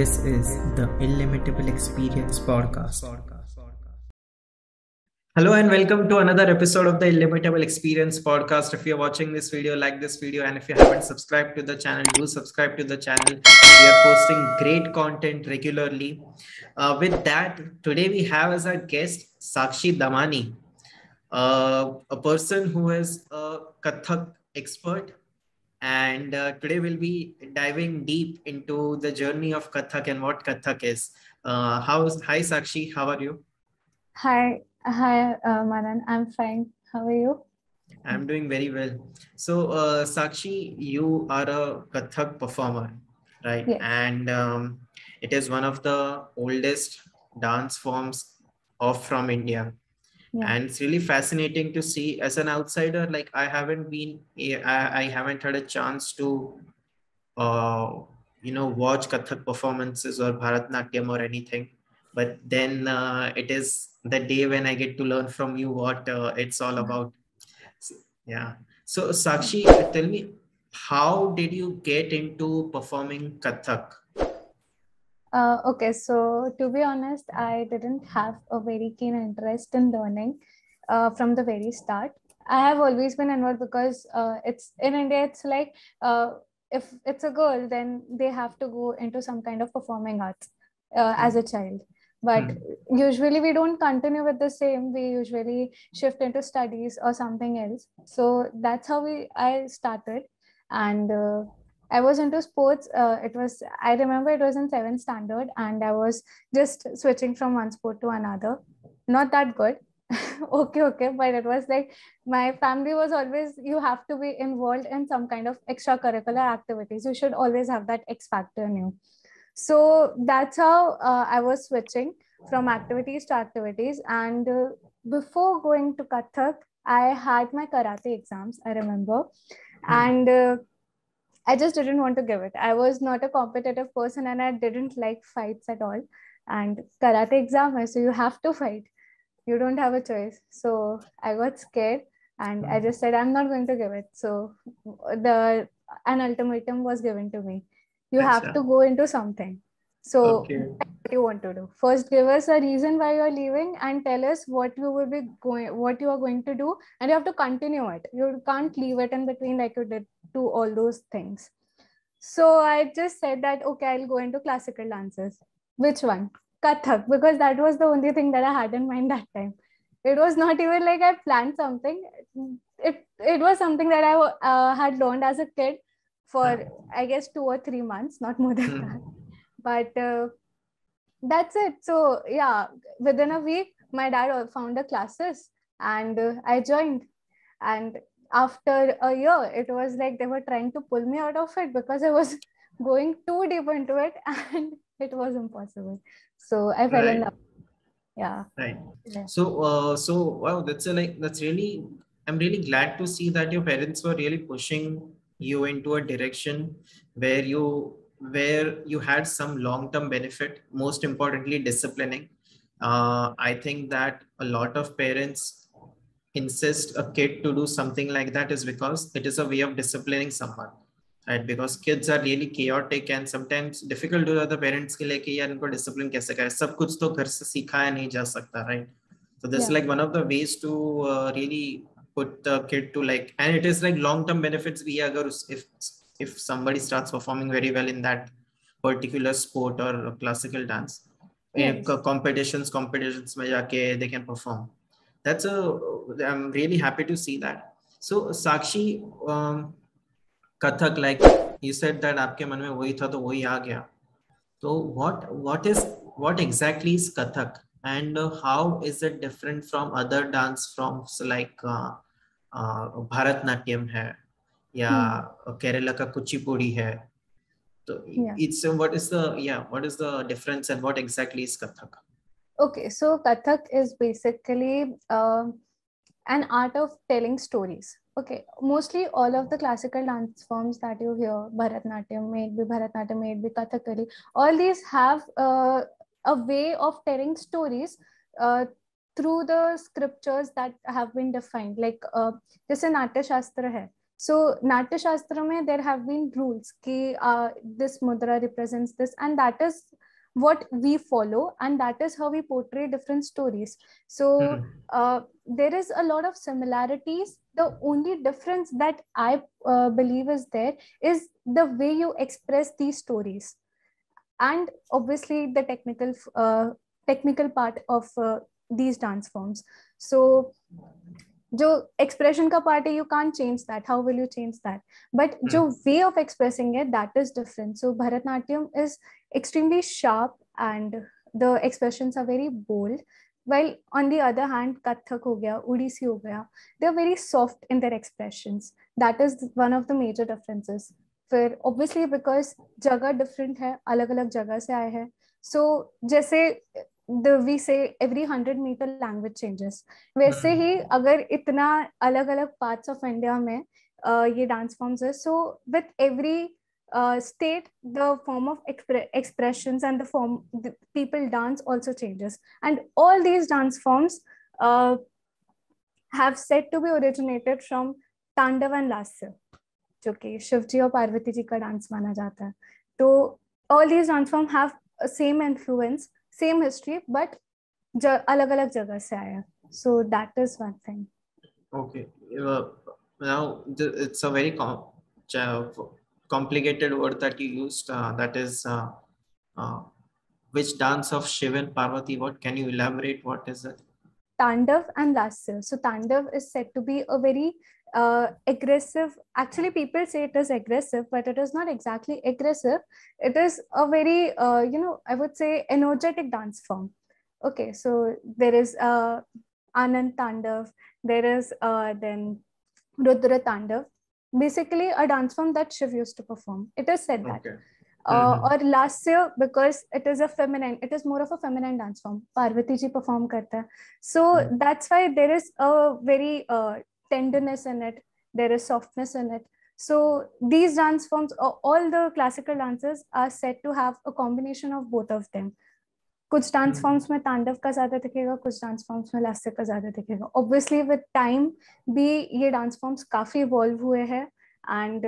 This is the Illimitable Experience podcast. Hello and welcome to another episode of the Illimitable Experience podcast. If you're watching this video, like this video, and if you haven't subscribed to the channel, do subscribe to the channel. We are posting great content regularly. With that, today we have as our guest Sakshi Damani, a person who is a Kathak expert. And today we'll be diving deep into the journey of Kathak and what Kathak is. Hi Sakshi, how are you? Hi, Manan. I'm fine. How are you? I'm doing very well. So Sakshi, you are a Kathak performer, right? Yes. And it is one of the oldest dance forms from India. Yeah. And it's really fascinating to see as an outsider. Like I haven't had a chance to watch Kathak performances or Bharatnatyam or anything. But then it is the day when I get to learn from you what it's all about. Yeah. So Sakshi, tell me, how did you get into performing Kathak? Okay, so to be honest, I didn't have a very keen interest in learning from the very start. I have always been involved because it's in India, it's like if it's a girl, then they have to go into some kind of performing arts as a child. But usually we don't continue with the same. We usually shift into studies or something else. So that's how I started. And I was into sports. I remember it was in 7th standard, and I was just switching from one sport to another. Not that good. Okay. But it was like my family was always, you have to be involved in some kind of extracurricular activities. You should always have that X factor in you. So that's how I was switching from activities to activities. And before going to Kathak, I had my karate exams, I remember. And I just didn't want to give it. I was not a competitive person and I didn't like fights at all. And karate exam, so you have to fight. You don't have a choice. So I got scared and I just said, I'm not going to give it. So an ultimatum was given to me. You have to go into something. So what you want to do? First, give us a reason why you're leaving and tell us what you are going to do, and you have to continue it. You can't leave it in between like you did to all those things. So I just said that, okay, I'll go into classical dances. Which one? Kathak, because that was the only thing that I had in mind that time. It was not even like I planned something. It was something that I had learned as a kid for, I guess, 2 or 3 months, not more than that. But that's it. So yeah, within a week, my dad found a classes and I joined. And after a year, it was like they were trying to pull me out of it because I was going too deep into it and it was impossible. So I fell in love. Yeah. Right. Yeah. So wow, I'm really glad to see that your parents were really pushing you into a direction where you had some long-term benefit, most importantly, disciplining. I think that a lot of parents insist a kid to do something like that is because it is a way of disciplining someone, right? Because kids are really chaotic and sometimes difficult to the parents के लिए कि यार इनको discipline कैसे करें, सब कुछ तो घर से सिखाया नहीं जा सकता, right? So this is like one of the ways to really put the kid to like, and it is like long-term benefits भी अगर if somebody starts performing very well in that particular sport or classical dance, competitions में जाके they can perform. I'm really happy to see that. So Sakshi, Kathak, like you said that आपके मन में वही था तो वही आ गया. So what exactly is Kathak and how is it different from other dance forms like Bharatnatyam है या Kerala का कुचिपुड़ी है. So what is the difference and what exactly is Kathak? Okay, so Kathak is basically an art of telling stories. Okay, mostly all of the classical dance forms that you hear, Bharatnatyam, may it be Kathakali, all these have a way of telling stories through the scriptures that have been defined. Like, जैसे नाट्य शास्त्र है, So Natya Shastra mein there have been rules ki this mudra represents this, and that is what we follow, and that is how we portray different stories. So there is a lot of similarities. The only difference that I believe is there is the way you express these stories, and obviously the technical part of these dance forms. So जो expression का part है, you can't change that. How will you change that? But जो way of expressing it, that is different. So Bharatanatyam is extremely sharp and the expressions are very bold. While on the other hand, Kathak हो गया, Odissi हो गया, they are very soft in their expressions. That is one of the major differences. फिर obviously because जगह different है, अलग-अलग जगह से आए हैं. So जैसे we say every 100 meter language changes, वैसे ही अगर इतना अलग अलग parts of India में ये dance forms है, so with every state the form of expressions and the form the people dance also changes, and all these dance forms have said to be originated from Tandav and Lasya, जो कि शिव जी और पार्वती जी का dance माना जाता है. तो all these dance forms have same influence, same history, but अलग-अलग जगह से आया. So that is one thing. Okay. Now it's a very complicated word that you used. That is which dance of Shiva and Parvati? What can you elaborate? What is it? Tandav and Lasya. So Tandav is said to be a very aggressive. Actually, people say it is aggressive, but it is not exactly aggressive. It is a very, I would say, energetic dance form. Okay, so there is Anand Tandav. There is then Rudra Tandav. Basically, a dance form that Shiv used to perform. It is said that. Okay. Or Lasya, because it is more of a feminine dance form. Parvati ji perform karta hai. So that's why there is a very tenderness in it. There is softness in it. So these dance forms, all the classical dances are said to have a combination of both of them. कुछ dance forms में तांडव का ज्यादा दिखेगा, कुछ dance forms में लास्य का ज्यादा दिखेगा. ऑब्वियसली विद टाइम भी ये डांस फॉर्म्स काफी इवॉल्व हुए हैं एंड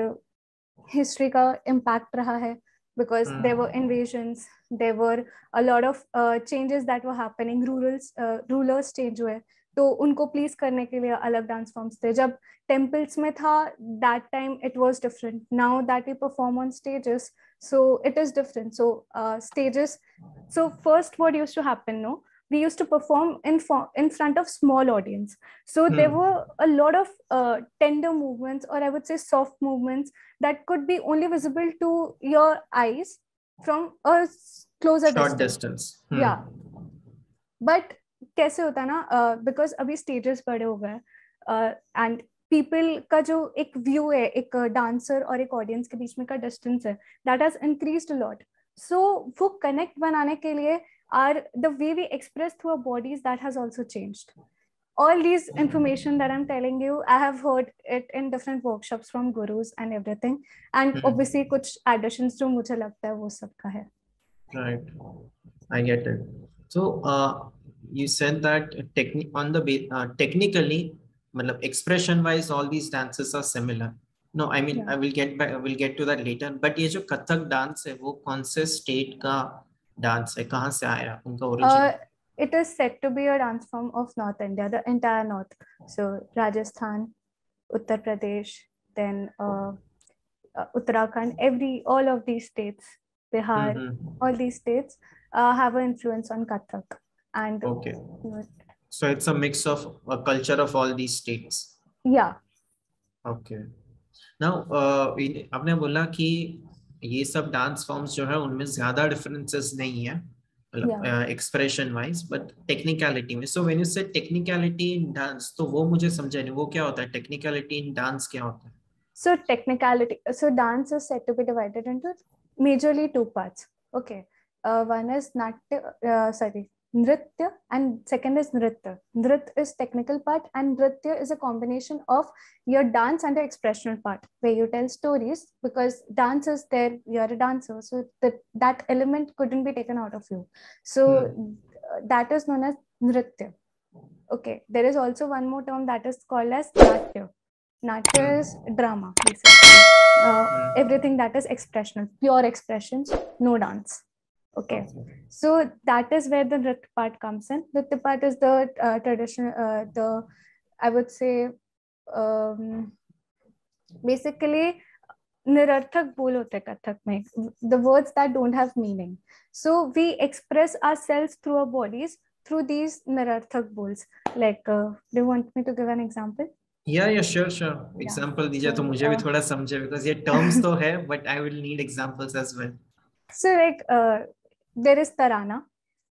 हिस्ट्री का इम्पैक्ट रहा है, because there were invasions, there were a lot of changes that were happening. Rulers change हुए, तो उनको प्लीज करने के लिए अलग डांस फॉर्म्स थे. जब टेम्पल्स में था that time it was different. Now that we perform on stages, so it is different. So stages, so first what used to happen, no, we used to perform in front of small audience. So there were a lot of tender movements, or I would say soft movements, that could be only visible to your eyes from a closer distance. Yeah. But कैसे होता ना, because अभी stages बड़े हो गए, and people का जो एक view है, एक dancer और एक audience के बीच में का distance है, that has increased a lot. So वो connect बनाने के लिए the way we express through our bodies, that has also changed. All these information that I'm telling you, I have heard it in different workshops from gurus and everything, and obviously कुछ additions जो मुझे लगता है वो सबका है. Right, I get it. So you said that technically, expression wise, all these dances are similar. No, I mean, yeah. I will get to that later. But ये जो कथक डांस है, वो कौन से स्टेट का डांस है, कहाँ से आया उनका origin? It is said to be a dance form of North India, the entire North. So Rajasthan, Uttar Pradesh, then Uttarakhand, all of these states, Bihar, all these states have an influence on Kathak. And okay. So it's a mix of a culture of all these states. Yeah. Okay. Now, आपने बोला कि ये सब dance forms जो है उनमें ज्यादा differences नहीं है, एक्सप्रेशन वाइज, बट टेक्निकलिटी में. सो व्हेन यू से टेक्निकलिटी इन डांस, तो वो मुझे समझा नहीं, वो क्या होता है? टेक्निकलिटी इन डांस क्या होता है? So technicality, so dance is said to be divided into majorly two parts. Okay, one is Nritya, and second is Nritya. Nrit is technical part, and Nritya is a combination of your dance and the expressional part, where you tell stories, because dance is there, you're a dancer, so that element couldn't be taken out of you. So that is known as Nritya. Okay, there is also one more term that is called as Natya. Natya is drama, basically. Everything that is expressional, pure expressions, no dance. Okay. So that is where the Nritya part comes in. Nritya part is the traditional, I would say, um, basically, nirarthak bol hote Kathak mein, the words that don't have meaning. So we express ourselves through our bodies through these nirarthak bols. Like, do you want me to give an example? Yeah, sure. Yeah. Example दीजिए तो मुझे भी थोड़ा समझे, because ये terms तो है, but I will need examples as well. So like, there is tarana.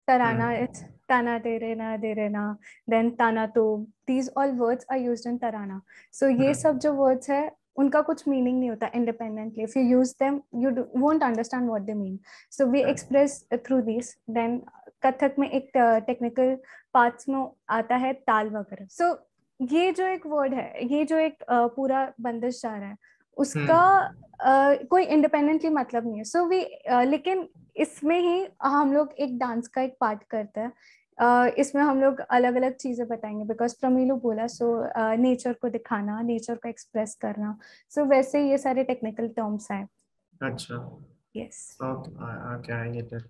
Tarana, it's tana de na, then tana to. These all words are used in tarana. So ये सब जो words है, उनका कुछ meaning नहीं होता independently. If you use them, you won't understand what they mean. So we express through these. Then Kathak में एक technical parts में आता है ताल वगैरह. So ये जो एक word है, ये जो एक पूरा बंदिश जा रहा है, उसका कोई इंडिपेंडेंटली मतलब नहीं है. सो वी लेकिन इसमें ही हम लोग एक डांस का एक पार्ट करते हैं. इसमें हम लोग अलग अलग चीजें बताएंगे बिकॉज प्रमीलू बोला. सो नेचर को दिखाना, नेचर को एक्सप्रेस करना. सो वैसे ये सारे टेक्निकल टर्म्स हैं. अच्छा. Yes. Okay, I get it.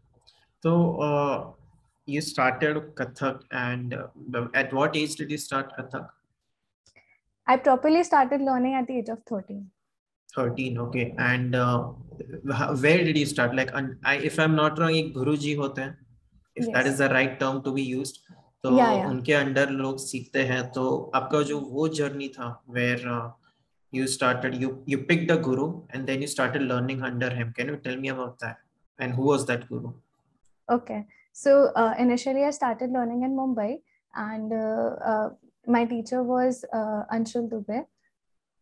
So you started Kathak, and at what age did you start Kathak? I properly started learning at the age of 13. 13, okay. And where did you start? Like, if I'm not wrong, एक गुरुजी होते हैं, if that is the right term to be used. तो उनके under लोग सीखते हैं. तो आपका जो वो जर्नी था, where you started, you picked a guru and then you started learning under him. Can you tell me about that? And who was that guru? Okay. So initially I started learning in Mumbai, and my teacher was Anshul Dubey.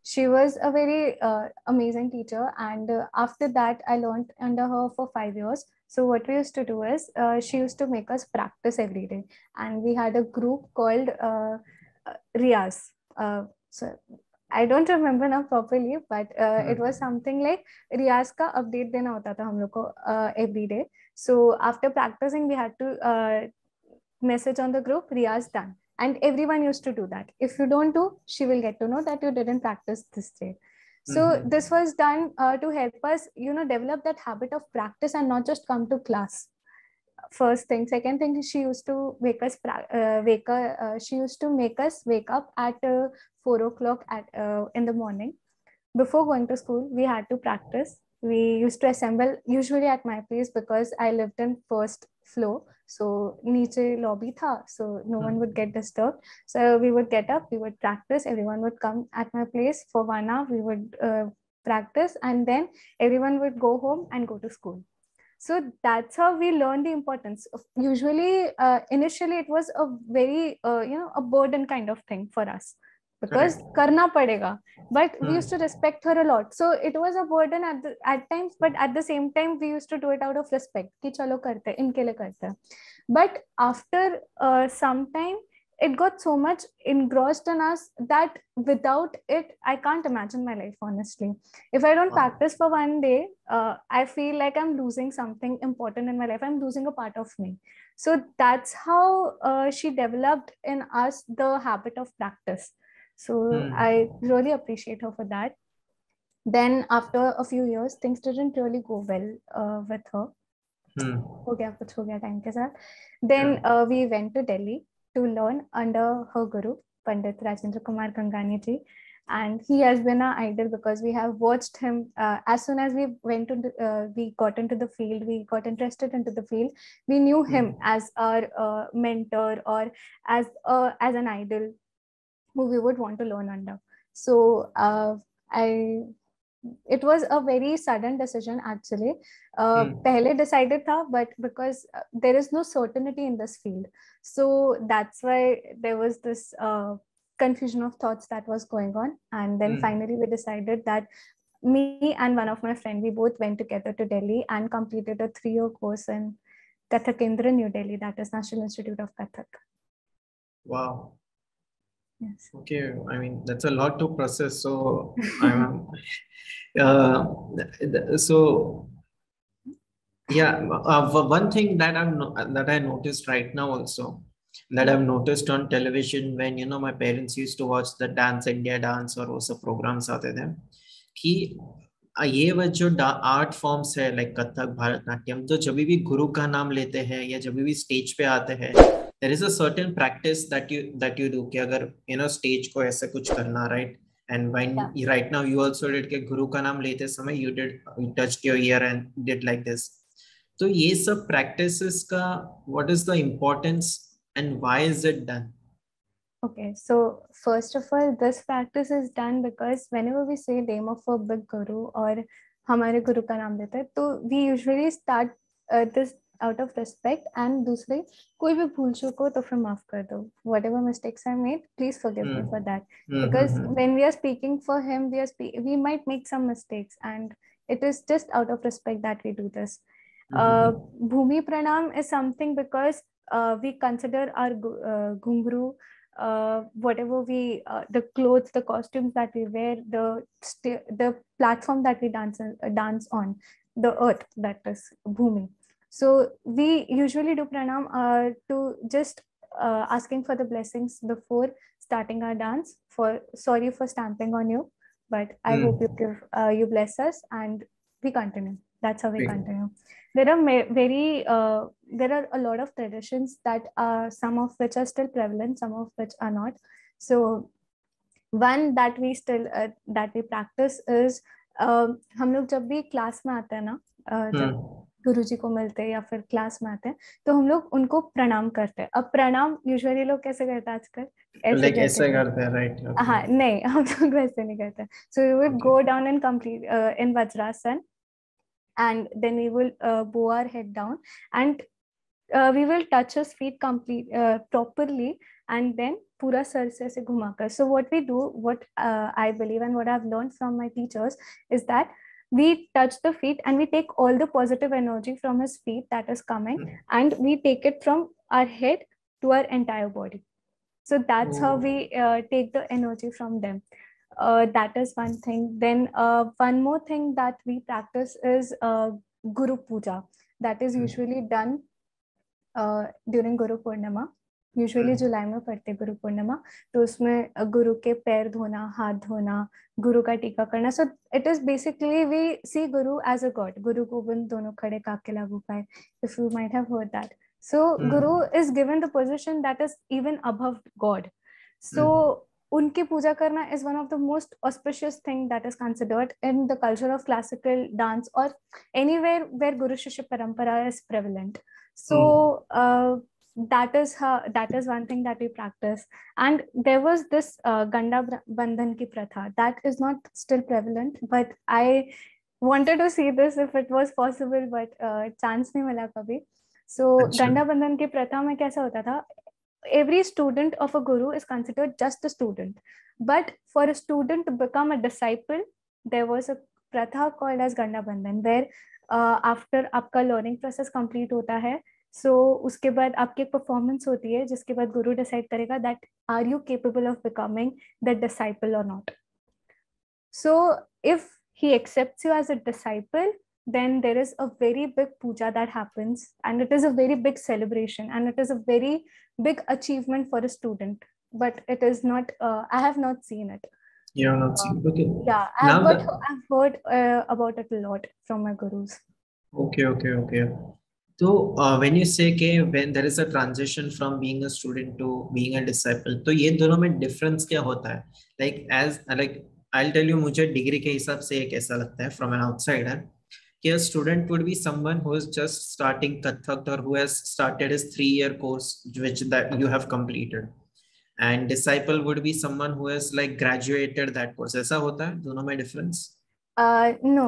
She was a very amazing teacher, and after that I learned under her for 5 years. So what we used to do is she used to make us practice every day, and we had a group called Riyaz. So I don't remember now properly, but it was something like Riyaz ka update dena hota tha hum log ko every day. So after practicing, we had to message on the group, Riyaz done. And everyone used to do that. If you don't do, she will get to know that you didn't practice this day. So this was done to help us, develop that habit of practice and not just come to class. First thing. Second thing, she used to make us she used to make us wake up at 4 o'clock in the morning. Before going to school, we had to practice. We used to assemble usually at my place because I lived in first floor. So niche lobby tha, so no one would get disturbed. So we would get up, we would practice. Everyone would come at my place for 1 hour. We would practice, and then everyone would go home and go to school. So that's how we learned the importance of. Usually, initially, it was a very a burden kind of thing for us, because karna padega, but we used to respect her a lot. So it was a burden at times, but at the same time we used to do it out of respect ki chalo karte inke liye karte. But after some time, it got so much engrossed in us that without it I can't imagine my life, honestly. If I don't practice for one day, I feel like I'm losing something important in my life. I'm losing a part of me. So that's how she developed in us the habit of practice. So I really appreciate her for that. Then after a few years, things didn't really go well with her. हो गया कुछ हो गया time के साथ. Then we went to Delhi to learn under her guru, Pandit Rajendra Gangani ji. And he has been our idol because we have watched him as soon as we we got into the field, we got interested into the field. We knew him as our mentor, or as an idol who we would want to learn under. So it was a very sudden decision actually. Pehle decided tha, but because there is no certainty in this field, so that's why there was this confusion of thoughts that was going on. And then finally we decided that me and one of my friends, we both went together to Delhi and completed a 3-year course in Kathak Kendra, New Delhi, that is National Institute of Kathak. Wow. Yes. Okay, I mean that's a lot to process. So so yeah, one thing that I noticed right now also, that I've noticed on television when my parents used to watch the Dance India Dance और वो सब programs आते थे कि ये वो जो art forms है लाइक कथक भारतनाट्यम तो जब भी गुरु का नाम लेते हैं या जब भी स्टेज पे आते हैं there is a certain practice that you do कि अगर स्टेज को ऐसे कुछ करना right and when right now you also did कि गुरु का नाम लेते समय you touched your ear and did like this तो ये सब practices का what is the importance and why is it done? Okay, so first of all, this practice is done because whenever we say name of a big guru or हमारे गुरु का नाम लेते हैं तो we usually start this out of respect and दूसरे कोई भी भूल चूक हो तो फिर माफ कर दो whatever mistakes I made please forgive me for that because when we are speaking for him we might make some mistakes and it is just out of respect that we do this. Bhumi pranam is something because we consider our gungru whatever we the clothes, the costumes that we wear, the platform that we dance on, the earth, that is bhumi. So we usually do pranam to just asking for the blessings before starting our dance. Sorry for stamping on you, but I hope you bless us and we continue. That's how we continue. There are there are a lot of traditions that some of which are still prevalent, some of which are not. So one that we still that we practice is हम लोग जब भी class में आते हैं ना जब गुरुजी को मिलते हैं या फिर क्लास में आते हैं तो हम लोग उनको प्रणाम करते हैं. अब प्रणाम यूजुअली लोग कैसे करते हैं आजकल ऐसे करते हैं राइट. हाँ नहीं हम लोग वैसे नहीं करते. So we would go down and complete in Vajrasan and then we will bow our head down and we will touch his feet properly and then pura sar se aise घुमाकर. So what we do, what I believe and what I've learned from my teachers is that we touch the feet and we take all the positive energy from his feet that is coming and we take it from our head to our entire body. So that's how we take the energy from them. That is one thing. Then one more thing that we practice is Guru Puja. That is usually done during Guru Purnima. Usually जुलाई में पढ़ते गुरु पूर्णिमा तो उसमें गुरु के पैर धोना, हाथ धोना, गुरु का टीका करना. So it is basically we see guru as a God. गुरु गोविंद दोनों खड़े काके लागू पाए, if you might have heard that. So guru is given the position that is even above God. सो उनकी पूजा करना is one of the most auspicious thing that is considered in the culture of classical dance or anywhere where Guru Shishya Parampara is prevalent. So that is one thing that we practice. And there was this Ganda Bandhan ki pratha that is not still prevalent, but I wanted to see this if it was possible, but chance nahi mila kabhi. So Ganda Bandhan ki pratha mein kaisa hota tha, every student of a guru is considered just a student, but for a student to become a disciple there was a pratha called as Ganda Bandhan where after आपका learning process complete होता है, so उसके बाद आपकी एक performance होती है जिसके बाद गुरु decide करेगा that are you capable of becoming the disciple or not. So if he accepts you as a disciple, then there is a very big puja that happens and it is a very big celebration and it is a very big achievement for a student, but it is not I have not seen it. You have not seen it. Okay. Yeah, I've heard about it a lot from my gurus. Okay. So when you say when there is a transition from being a student to being a disciple, तो ये दोनों में difference क्या होता है? Like I'll tell you, मुझे degree के हिसाब से एक ऐसा लगता है from an outsider कि a student would be someone who is just starting Kathak or who has started his 3-year course which that you have completed, and disciple would be someone who has like graduated that course. ऐसा होता है दोनों में difference? No,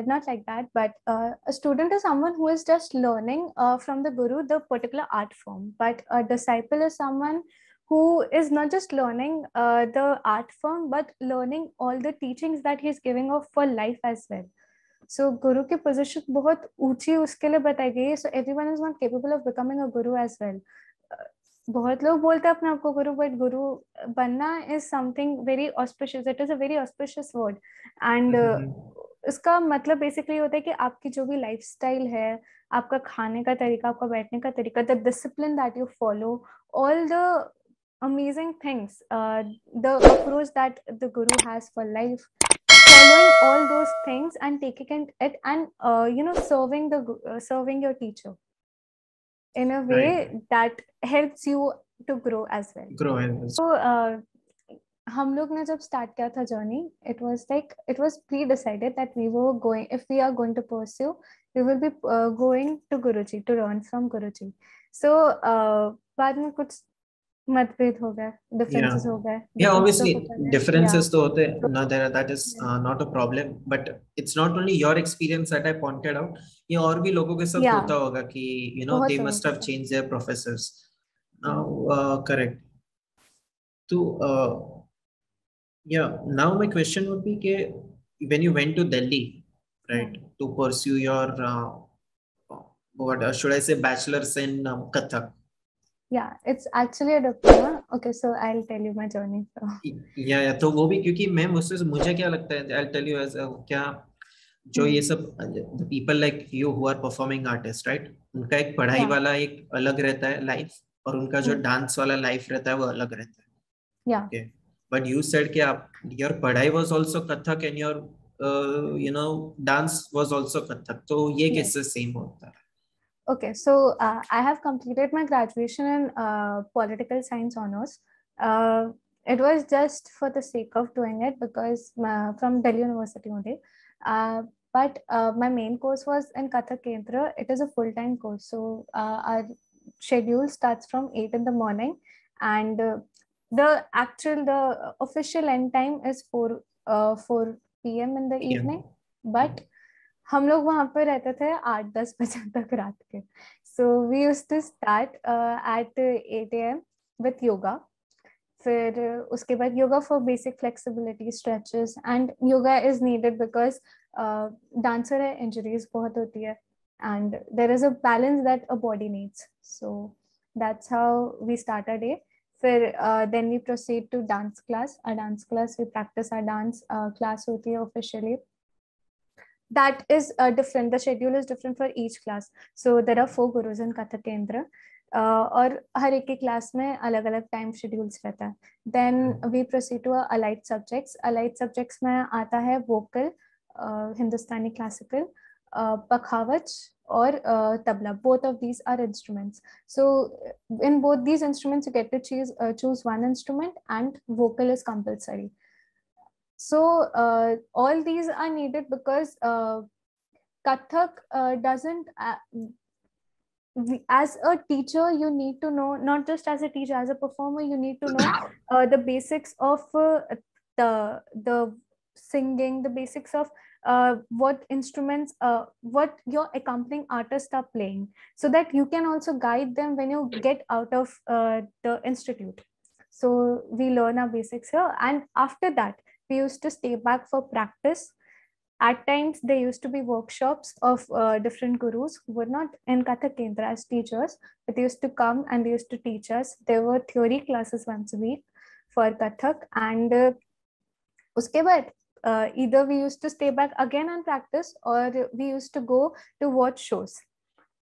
not like that, but a student is someone who is just learning from the guru the particular art form, but a disciple is someone who is not just learning the art form but learning all the teachings that he is giving off for life as well. So guru की position बहुत ऊंची उसके लिए बताई गई है. So everyone is not capable of becoming a guru as well. बहुत लोग बोलते हैं अपने आप को गुरु, बट गुरु बनना is something very auspicious. It is a very auspicious word and इसका मतलब बेसिकली होता है कि आपकी जो भी लाइफस्टाइल है, आपका खाने का तरीका, आपका बैठने का तरीका, the discipline that you follow, all the amazing things, the approach that the guru has for life, following all those things and taking it and serving your teacher in a way Right. that helps you to grow as well. Grow and So हम लोग ने जब start किया था journey, it was pre-decided that we were going, if we are going to pursue, we will be going to Guruji to learn from Guruji. So बाद में कुछ मतभेद हो गए, differences हो गए, yeah, differences obviously होते रहे. differences तो होते So, ना, there that is not a problem, but it's not only your experience that I pointed out, ये और भी लोगों के साथ होता होगा कि बहुत they लोगों must के have साथ. changed their professors now. Correct. So yeah, now my question would be कि when you went to Delhi, right, to pursue your what should I say, bachelor's in Kathak. Yeah, it's actually a diploma. Okay, so I'll tell you my journey. So. या तो वो भी क्योंकि मैं मुझसे, मुझे क्या लगता है, आई टेल यू एज क्या, जो ये सब people like you who are performing artist, right, उनका एक पढ़ाई वाला एक अलग रहता है लाइफ, और उनका जो डांस वाला लाइफ रहता है वो अलग रहता है. या ओके, बट यू सेड कि आप, योर पढ़ाई was also Kathak and your dance was also Kathak, तो ये कैसे सेम होता है? Okay, so I have completed my graduation in political science honors. It was just for the sake of doing it because from Delhi University only. But my main course was in Kathak Kendra. It is a full-time course. So our schedule starts from 8 in the morning, and the official end time is 4 p.m. in the evening. But हम लोग वहां पे रहते थे 8-10 बजे तक रात के. So we used to start at 8 AM with yoga. फिर उसके बाद yoga for basic flexibility, stretches, and yoga is needed because dancer है, इंजरीज बहुत होती है, and there is a balance that a body needs. So that's how we start a day. फिर then we proceed to dance class. A dance class we practice our dance class होती है officially. That is different. The schedule is different for each class. So there are 4 gurus in Kathak Kendra. और हर एक की class में अलग अलग time schedules रहता है. Then we proceed to allied subjects. Allied subjects में आता है वोकल, हिंदुस्तानी क्लासिकल, पखावज और tabla. Both of these are instruments. So in both these instruments you get to choose one instrument and vocal is compulsory. So all these are needed because Kathak doesn't, as a teacher you need to know, not just as a teacher, as a performer you need to know the basics of the singing, the basics of what instruments, what your accompanying artists are playing, so that you can also guide them when you get out of the institute. So we learn our basics here, and after that we used to stay back for practice. At times, there used to be workshops of different gurus who were not in Kathak Kendra as teachers, but they used to come and they used to teach us. There were theory classes once a week for Kathak, and uske baad, either we used to stay back again and practice, or we used to go to watch shows.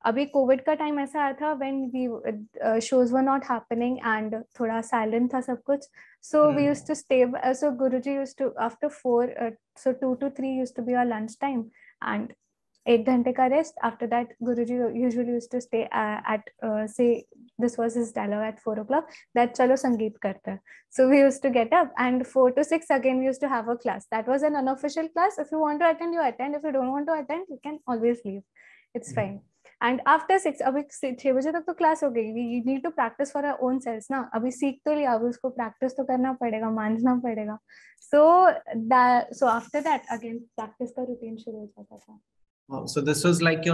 अभी Covid का time ऐसा आया था when we shows were not happening and थोड़ा silent था सब कुछ. So we used to stay. So Guruji used to, after 4, so 2 to 3 used to be our lunch time, and 8 घंटे का rest. After that, Guruji usually used to stay at say this was his dialogue at 4 o'clock, that चलो संगीत करते हैं. So we used to get up, and 4 to 6 again we used to have a class. That was an unofficial class. If you want to attend, you attend. If you don't want to attend, you can always leave. It's fine. And after 6, अभी 6 बजे तक तो class हो गई. We need to practice for our own selves ना. अभी सीख तो लिया, अभी उसको practice तो करना पड़ेगा, मानना पड़ेगा. So after that again practice का routine शुरू हो जाता था. So this was like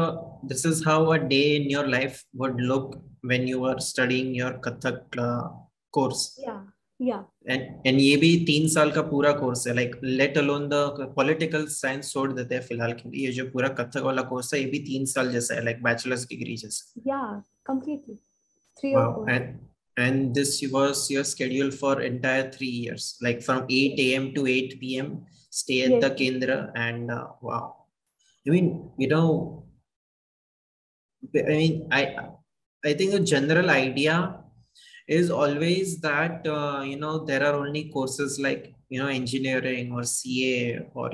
this is how a day in your life would look when you were studying your Kathak course. Yeah. And ये भी 3 साल का पूरा कोर्स है, like let alone the political science छोड़ देते हैं फिलहाल के लिए. ये जो पूरा कथक वाला कोर्स है ये भी 3 साल जैसा है, like bachelor's degree जैसा. Yeah, completely. 3 Wow. or 4. And this was your schedule for entire 3 years, like from 8 AM to 8 PM, stay at the Kendra, and wow. I mean, I think a general idea is always that there are only courses like engineering or CA or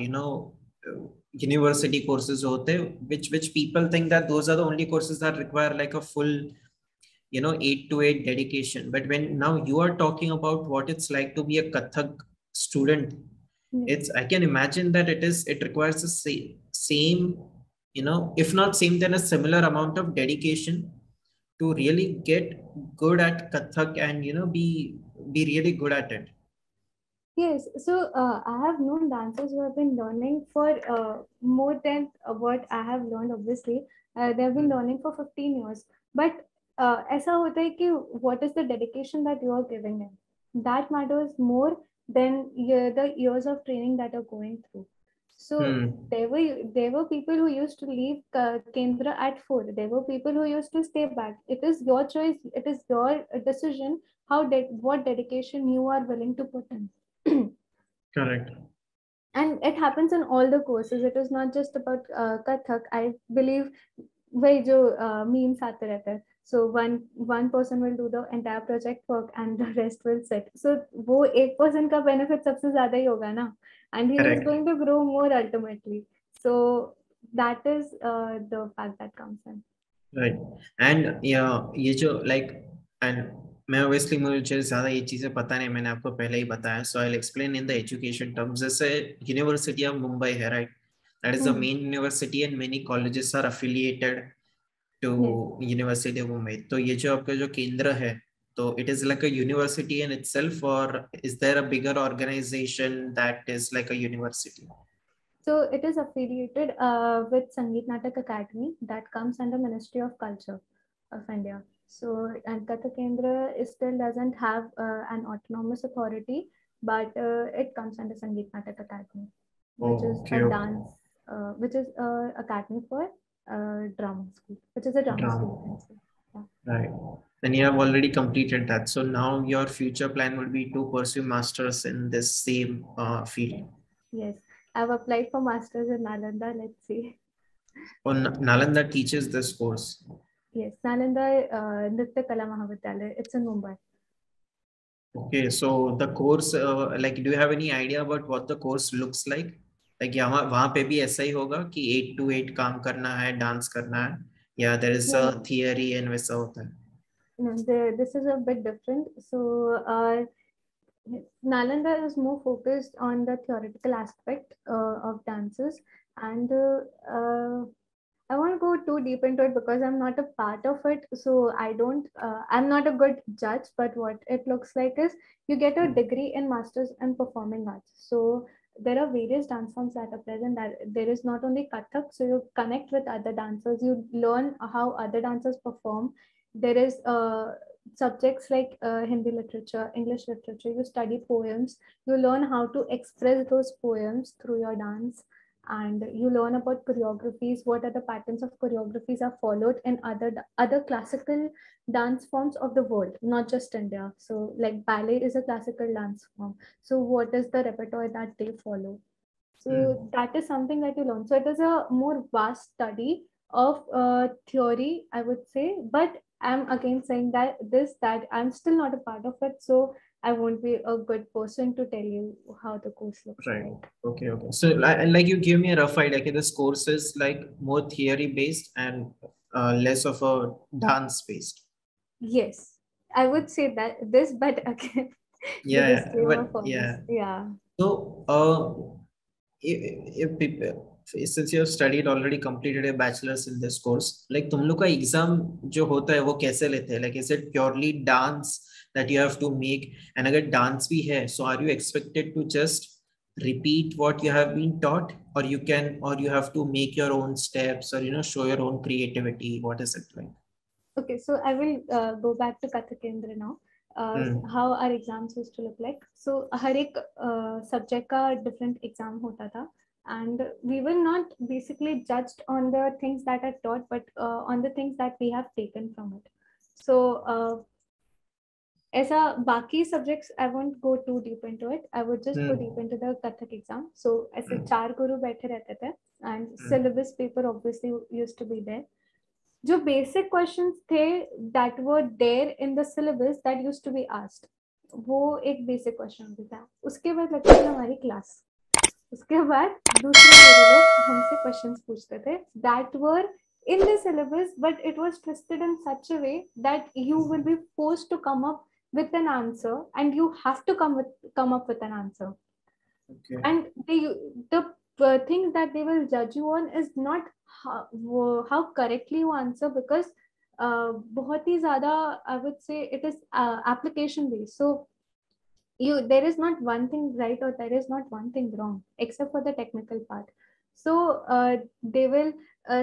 university courses hote which people think that those are the only courses that require like a full 8 to 8 dedication. But when now you are talking about what it's like to be a Kathak student, it's I can imagine that it requires the same if not same then a similar amount of dedication to really get good at Kathak and be really good at it. Yes, so I have known dancers who have been learning for more than what I have learned. Obviously, they have been learning for 15 years. But ऐसा होता है कि what is the dedication that you are giving in? That matters more than the years of training that are going through. So there were people who used to leave Kendra at 4. There were people who used to stay back. It is your choice. It is your decision what dedication you are willing to put in. Correct. And it happens in all the courses. It is not just about Kathak. I believe वही जो memes आते रहते हैं. So one person will do the entire project work and the rest will sit. So वो एक person का benefit सबसे ज़्यादा ही होगा ना. And he is going to grow more ultimately. So that is the fact that comes in. Right. And ये जो like and मैं obviously मुझे ज़्यादा ये चीज़ें पता नहीं, मैंने आपको पहले ही बताया. So I'll explain in the education terms. जैसे University of Mumbai है, right? That is the main university and many colleges are affiliated to University of Mumbai. तो ये जो आपका जो केंद्र है, तो it is like a university in itself, or is there a bigger organization that is like a university? So it is affiliated with Sangeet Natak Academy that comes under Ministry of Culture of India. So and Kathak Kendra still doesn't have an autonomous authority, but it comes under Sangeet Natak Academy, which is a dance, which is academy for drama school, which is a drama school. Right. And you have already completed that. So now your future plan would be to pursue masters in this same field. Yes, I've applied for masters in Nalanda. Let's see. Oh, Nalanda teaches this course. Yes, Nalanda Nritya Kala Mahavidyalaya. It's in Mumbai. Okay, so the course, like, do you have any idea about what the course looks like? Like, यहाँ वहाँ पे भी ऐसा ही होगा कि 8 to 8 काम करना है, डांस करना है, या there is a theory and वैसा होता है? No, this is a bit different. So Nalanda is more focused on the theoretical aspect of dances, and I won't go too deep into it because I'm not a part of it. So I don't, I'm not a good judge, but what it looks like is you get a degree in Masters in Performing Arts. So there are various dance forms that are present. That there is not only Kathak, so you connect with other dancers, you learn how other dancers perform. There is subjects like Hindi literature, English literature. You study poems, you learn how to express those poems through your dance, and you learn about choreographies, what are the patterns of choreographies are followed in other classical dance forms of the world, not just India. So like ballet is a classical dance form, so what is the repertoire that they follow? So that is something that you learn. So it is a more vast study of theory, I would say, but I'm again saying that I'm still not a part of it, so I won't be a good person to tell you how the course looks like. Okay. So like you give me a rough idea. Okay, this course is like more theory based and less of a dance based. Yes, I would say that this, but again, So if people, since you have studied already completed a bachelor's in this course, like तुम लोग का exam जो होता है वो कैसे लेते हैं? Like is it purely dance that you have to make? And अगर dance भी है, so are you expected to just repeat what you have been taught, or you have to make your own steps, or show your own creativity? What is it like? Okay, so I will go back to Kathak Kendra now. How our exams used to look like. So हर एक subject का different exam होता था, and we were not basically judged on the things that are taught, but on the things that we have taken from it. So ऐसा बाकी subjects I won't go too deep into it. I would just go deep into the Kathak exam. So ऐसे 4 गुरु बैठे रहते थे, and syllabus paper obviously used to be there. जो basic questions थे that were there in the syllabus that used to be asked, वो एक basic question होता था. उसके बाद लगती थी हमारी class. उसके बाद दूसरे लोग हमसे questions पूछते थे that were in the syllabus, but it was twisted in such a way that you will be forced to come up with an answer, and you have to come up with an answer. Okay. And the thing that they will judge you on is not how correctly you answer, because बहुत ही ज़्यादा, I would say it is application based. So there is not one thing right or there is not one thing wrong except for the technical part. So they will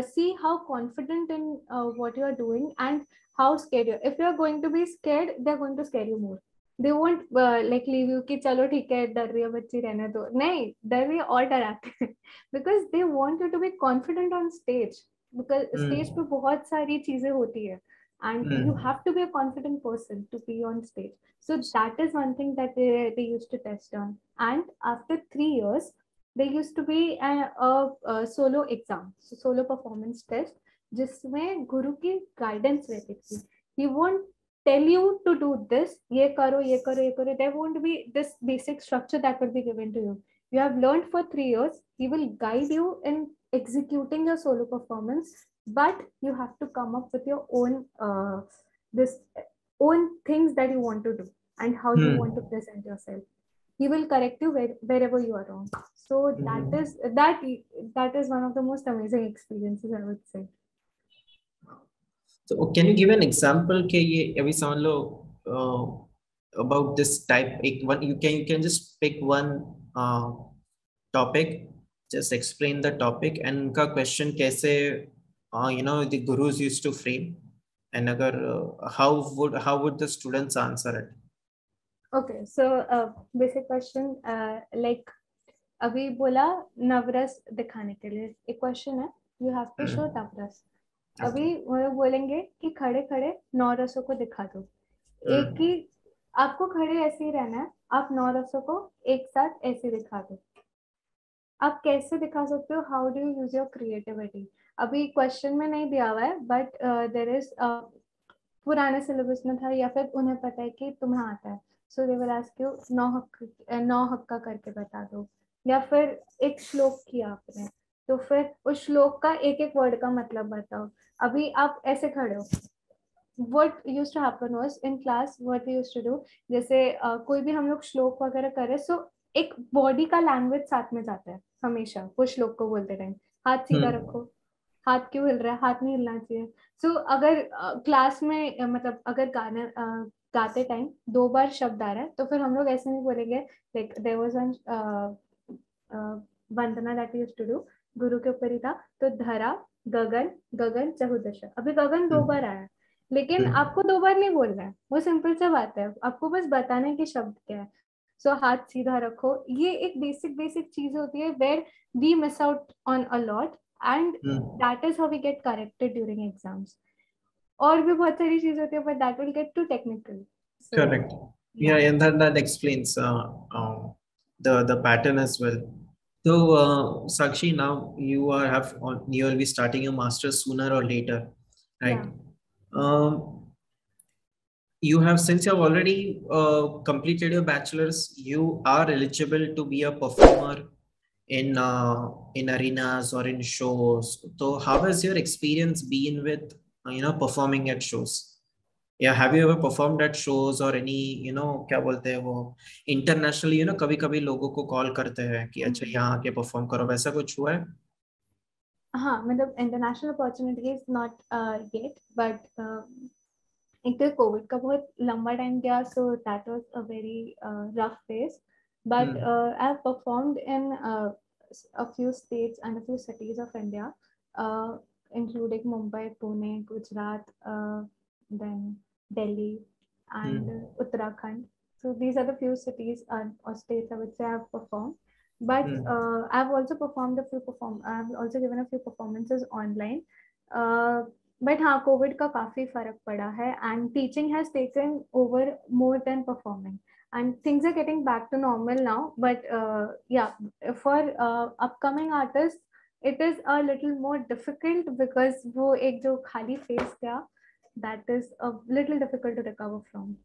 see how confident in what you are doing and how scared you are. If you are going to be scared, they're going to scare you more. They won't like leave you कि चलो ठीक है डर रही है बच्ची रहने दो, नहीं डर रही है और डराते हैं because they want you to be confident on stage, because stage पे बहुत सारी चीजें होती है and you have to be a confident person to be on stage. So that is one thing that they used to test on. And after 3 years, there used to be a solo exam, so solo performance test, जिसमें गुरु की guidance रहती थी. He won't tell you to do this, ये करो ये करो ये करो. There won't be this basic structure that will be given to you. You have learned for 3 years. He will guide you in executing your solo performance, but you have to come up with your own this own things that you want to do and how you want to present yourself. He will correct you wherever you are wrong. So that is one of the most amazing experiences, I would say. So can you give an example के ये अभी समझ लो about this type एक one you can just pick one topic, just explain the topic and उनका question कैसे the gurus used to frame, and अगर how would the students answer it? Okay, so basic question like अभी बोला नवरस दिखाने के लिए एक क्वेश्चन है, you have to show नवरस. अभी वो बोलेंगे कि खड़े खड़े 9 रसों को दिखा दो. एक ही आपको खड़े ऐसे ही रहना है, आप 9 रसों को एक साथ ऐसे दिखा दो. आप कैसे दिखा सकते हो? How do you use your creativity? अभी क्वेश्चन में नहीं दिया हुआ है, बट देयर इज पुराने सिलेबस में था या फिर उन्हें पता है कि तुम्हें आता है, सो दे विल आस्क यू 9 हक्का करके बता दो, या फिर एक श्लोक किया आपने तो फिर उस श्लोक का एक एक वर्ड का मतलब बताओ. अभी आप ऐसे खड़े हो, what used to happen was in class what we used to do, जैसे कोई भी हम लोग श्लोक वगैरह करे, सो एक बॉडी का लैंग्वेज साथ में जाता है हमेशा वो श्लोक को बोलते टाइम. हाथ सीधा रखो, हाथ क्यों हिल रहा है, हाथ नहीं हिलना चाहिए. सो अगर क्लास में मतलब अगर गाने गाते टाइम 2 बार शब्द आ रहा है तो फिर हम लोग ऐसे नहीं बोलेंगे. Like there was one vandana that we used to do, गुरु के ऊपर ही था, तो धरा गगन गगन चहुदशा. अभी गगन 2 बार आया, लेकिन आपको 2 बार नहीं बोलना है, वो सिंपल सा बात है, आपको बस बताना है कि शब्द क्या है. सो हाथ सीधा रखो, ये एक बेसिक चीज होती है where we miss out on a lot, and that is how we get corrected during exams. और भी बहुत सारी चीज होती है, but that will get too technical. Correct. Yeah, and that explains the pattern as well. So Sakshi, now you will be starting your master's sooner or later, right? Yeah. You have, since you have already completed your bachelor's, you are eligible to be a performer in arenas or in shows. So how has your experience been with performing at shows? Yeah, have you ever performed at shows or any क्या बोलते हैं वो internationally, कभी कभी लोगों को call करते हैं कि अच्छा यहाँ आके परफॉर्म करो, वैसा कुछ हुआ है? हाँ, मतलब international opportunities not yet, but एक तो कोविड का बहुत लंबा टाइम गया, so that was a very rough phase, but I have performed in a few states and a few cities of India, including Mumbai, Pune, Gujarat, then Delhi and Uttarakhand. So these are the few cities or states I would say I have performed. But I've also performed I've also given a few performances online. But हाँ, Covid का काफी फर्क पड़ा है, and teaching has taken over more than performing, and things are getting back to normal now. But yeah, for upcoming artists, it is a little more difficult because वो एक जो खाली face गया, that is a little difficult to recover from.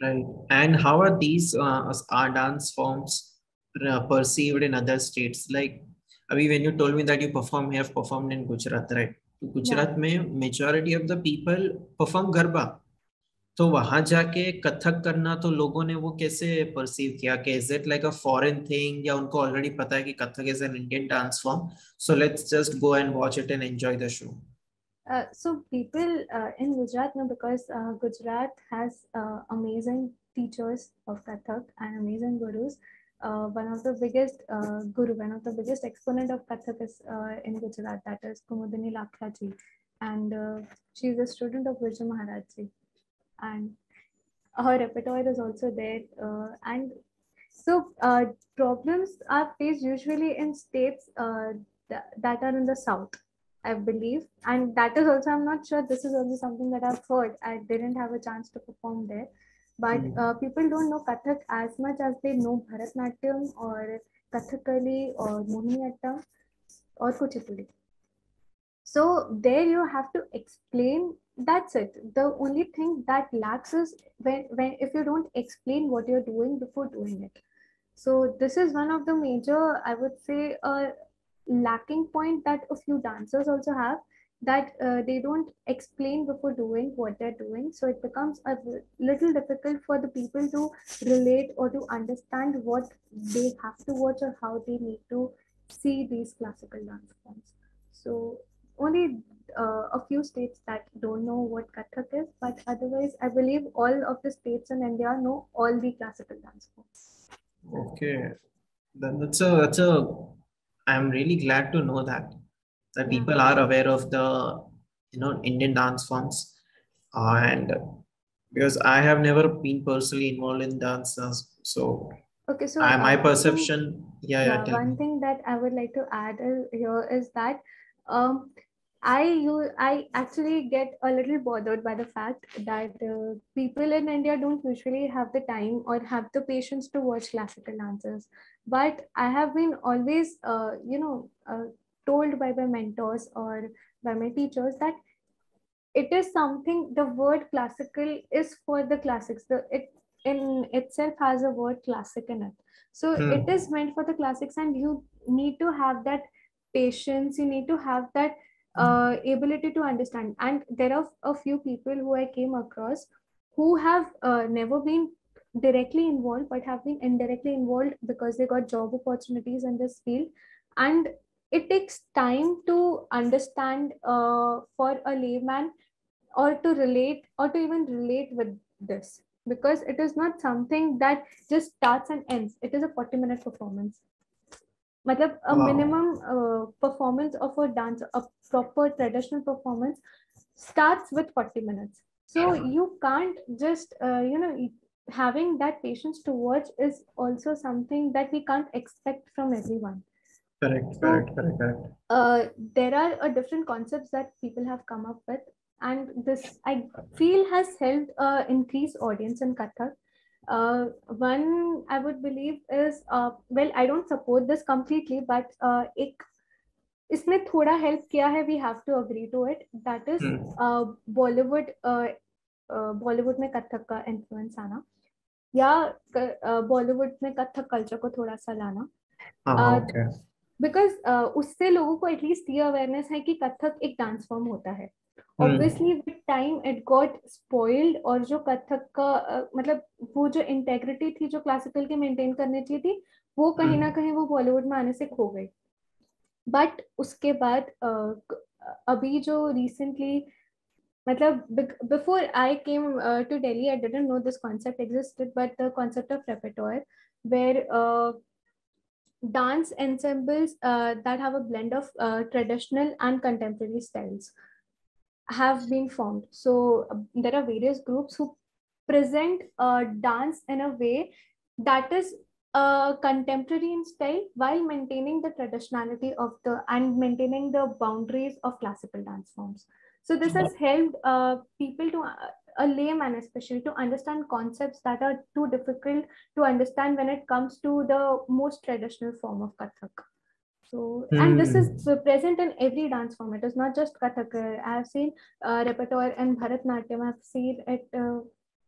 Right. And how are these our dance forms perceived in other states? Like, Abhi, when you told me that you have performed in Gujarat, right? Gujarat में majority of the people perform Garba. तो वहां जाके कथक करना तो लोगों ने वो कैसे परसीव किया कि is it like a foreign thing या उनको ऑलरेडी पता है कि Kathak is an Indian dance form so let's just go and watch it and enjoy the show So people in Gujarat know because Gujarat has amazing teachers of Kathak and amazing gurus. One of the biggest one of the biggest exponent of Kathak is in Gujarat, that is Kumudini Lakha ji, and she is a student of Vijay Maharaj ji, and her repertoire is also there. And so problems are faced usually in states that are in the south, I believe. And that is also, I'm not sure, this is also something that I've heard. I didn't have a chance to perform there. But people don't know Kathak as much as they know Bharatnatyam or Kathakali or Mohiniyattam or Kuchipudi. So there you have to explain. That's it. The only thing that lacks is when if you don't explain what you're doing before doing it. So this is one of the major, I would say, lacking point that a few dancers also have, that they don't explain before doing what they're doing. So it becomes a little difficult for the people to relate or to understand what they have to watch or how they need to see these classical dance forms. So only a few states that don't know what Kathak is, but otherwise I believe all of the states in India know all the classical dance forms. Okay, then that's a I'm really glad to know that people are aware of the Indian dance forms and because I have never been personally involved in dance so Okay, so my perception tell one me. thing that I would like to add here is that um, I actually get a little bothered by the fact that people in India don't usually have the time or have the patience to watch classical dances. But I have been always, told by my mentors or by my teachers that it is something, the word classical is for the classics. It in itself has a word classic in it. So it is meant for the classics, and you need to have that patience, you need to have that ability to understand. And there are a few people who I came across who have never been directly involved but have been indirectly involved because they got job opportunities in this field. And it takes time to understand for a layman, or to relate, or to even relate with this, because it is not something that just starts and ends. It is a 40-minute performance. Matlab, a minimum performance of a dance, a proper traditional performance, starts with 40 minutes. So you can't just having that patience to watch is also something that we can't expect from everyone. Correct. There are different concepts that people have come up with, and this I feel has helped increase audience in Kathak. One I would believe is well, I don't support this completely, but एक इसने थोड़ा help किया है, we have to agree to it. That is Bollywood. Bollywood में कथक का influence आना, या बॉलीवुड में कथक कल्चर को थोड़ा सा लाना, बिकॉज उससे लोगों को एटलीस्ट ये अवेयरनेस है कि कथक एक डांस फॉर्म होता है. Obviously with time it got spoiled, और जो कथक का मतलब वो जो इंटेग्रिटी थी जो क्लासिकल के मेंटेन करनी चाहिए थी, वो कहीं ना कहीं वो बॉलीवुड में आने से खो गई. बट उसके बाद अभी जो recently, matlab, before I came to Delhi, I didn't know this concept existed, but the concept of repertoire, where dance ensembles that have a blend of traditional and contemporary styles have been formed. So there are various groups who present dance in a way that is contemporary in style while maintaining the traditionality of and maintaining the boundaries of classical dance forms. So this has helped people to a layman especially to understand concepts that are too difficult to understand when it comes to the most traditional form of Kathak. So, and this is present in every dance form. It is not just Kathak. I have seen repertoire in Bharatnatyam. I have seen it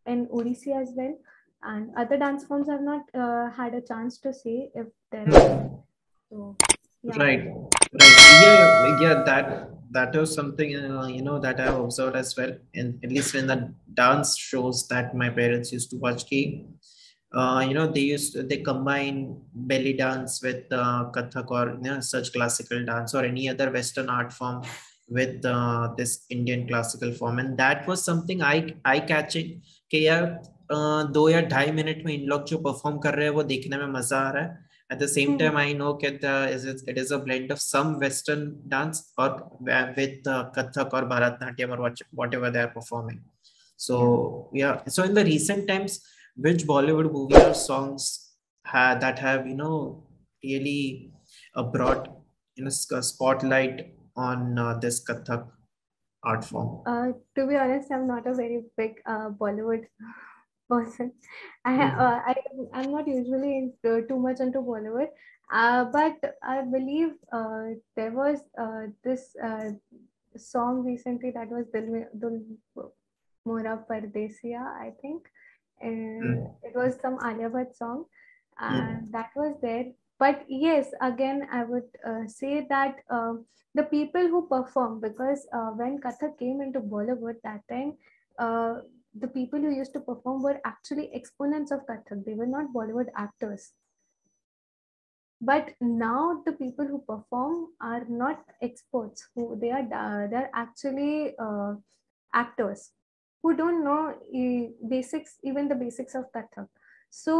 in Odissi as well. And other dance forms have not had a chance to see if there are. So, yeah. Right, right. Yeah. That was something that I've observed as well, and at least in the dance shows that my parents used to watch. They combine belly dance with Kathak or such classical dance or any other Western art form with this Indian classical form, and that was something I catching. कि यार 2 या 2.5 minute में इन लोग जो perform कर रहे हैं वो देखने में मजा आ रहा है. At the same time, I know that it is a blend of some Western dance or with Kathak or Bharatnatyam or whatever they are performing. So yeah. So in the recent times, which Bollywood movie or songs that have really brought a spotlight on this Kathak art form? To be honest, I'm not a very big Bollywood person. I'm not usually too much into Bollywood, but I believe there was this song recently that was Dil Mora Pardesiya, I think. It was some Alia Bhatt song, and that was there. But yes, again, I would say that the people who perform, because when Kathak came into Bollywood that time, the people who used to perform were actually exponents of Kathak. They were not Bollywood actors. But now the people who perform are not experts. Who they're actually actors who don't know basics, even the basics of Kathak. So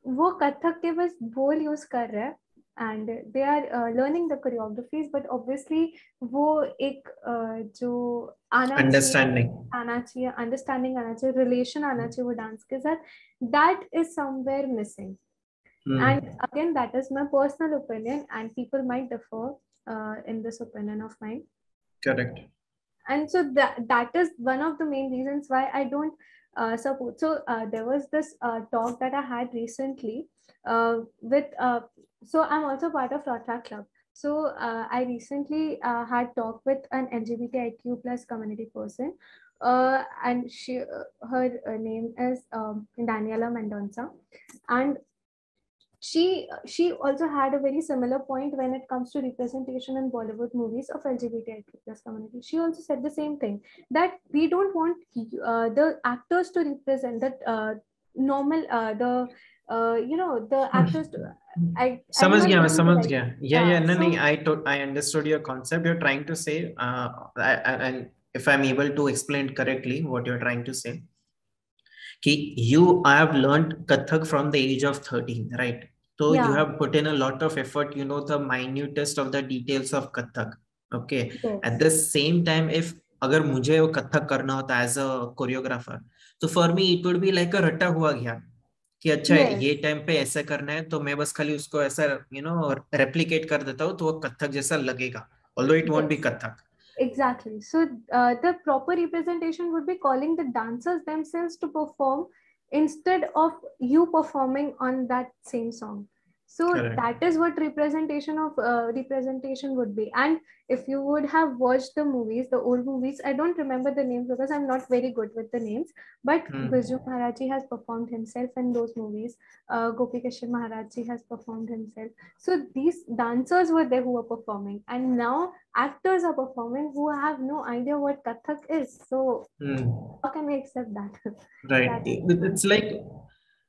वो कथक के बस बोल use कर रहे हैं and they are learning the choreographies, but obviously वो एक जो Understanding. understanding आना चाहिए, relation आना चाहिए वो dance के साथ, that is somewhere missing. And again, that is my personal opinion, and people might differ in this opinion of mine. Correct. And so that is one of the main reasons why I don't support. So there was this talk that I had recently with so I'm also part of Kathak Club. So I recently had talk with an LGBTIQ plus community person, and her name is Daniela Mendonça, and she also had a very similar point when it comes to representation in Bollywood movies of LGBTIQ plus community. She also said the same thing, that we don't want the actors to represent that normal the actors to, I समझ गया मैं समझ like, गया. Yeah, no, I understood your concept. You're trying to say and if I'm able to explain correctly what you're trying to say, I have learned Kathak from the age of 13, right? So you have put in a lot of effort, the minutest of the details of Kathak. Okay. yes. At the same time, if अगर मुझे वो कथक करना होता as a choreographer, तो for me it would be like a रटा हुआ ज्ञान कि अच्छा ये टाइम पे ऐसा करना है, तो मैं बस खाली उसको ऐसा रेप्लिकेट कर देता हूँ, तो वो कथक जैसा लगेगा, although it won't be Kathak. Exactly. So the proper representation would be calling the dancers themselves to perform instead of you performing on that same song. So correct. That is what representation would be. And if you would have watched the movies, the old movies, I don't remember the names because I'm not very good with the names, but Viju Maharaji has performed himself in those movies. Gopi Kishore Maharaji has performed himself. So these dancers were there who were performing, and now actors are performing who have no idea what Kathak is. So how can we accept that? Right. It's like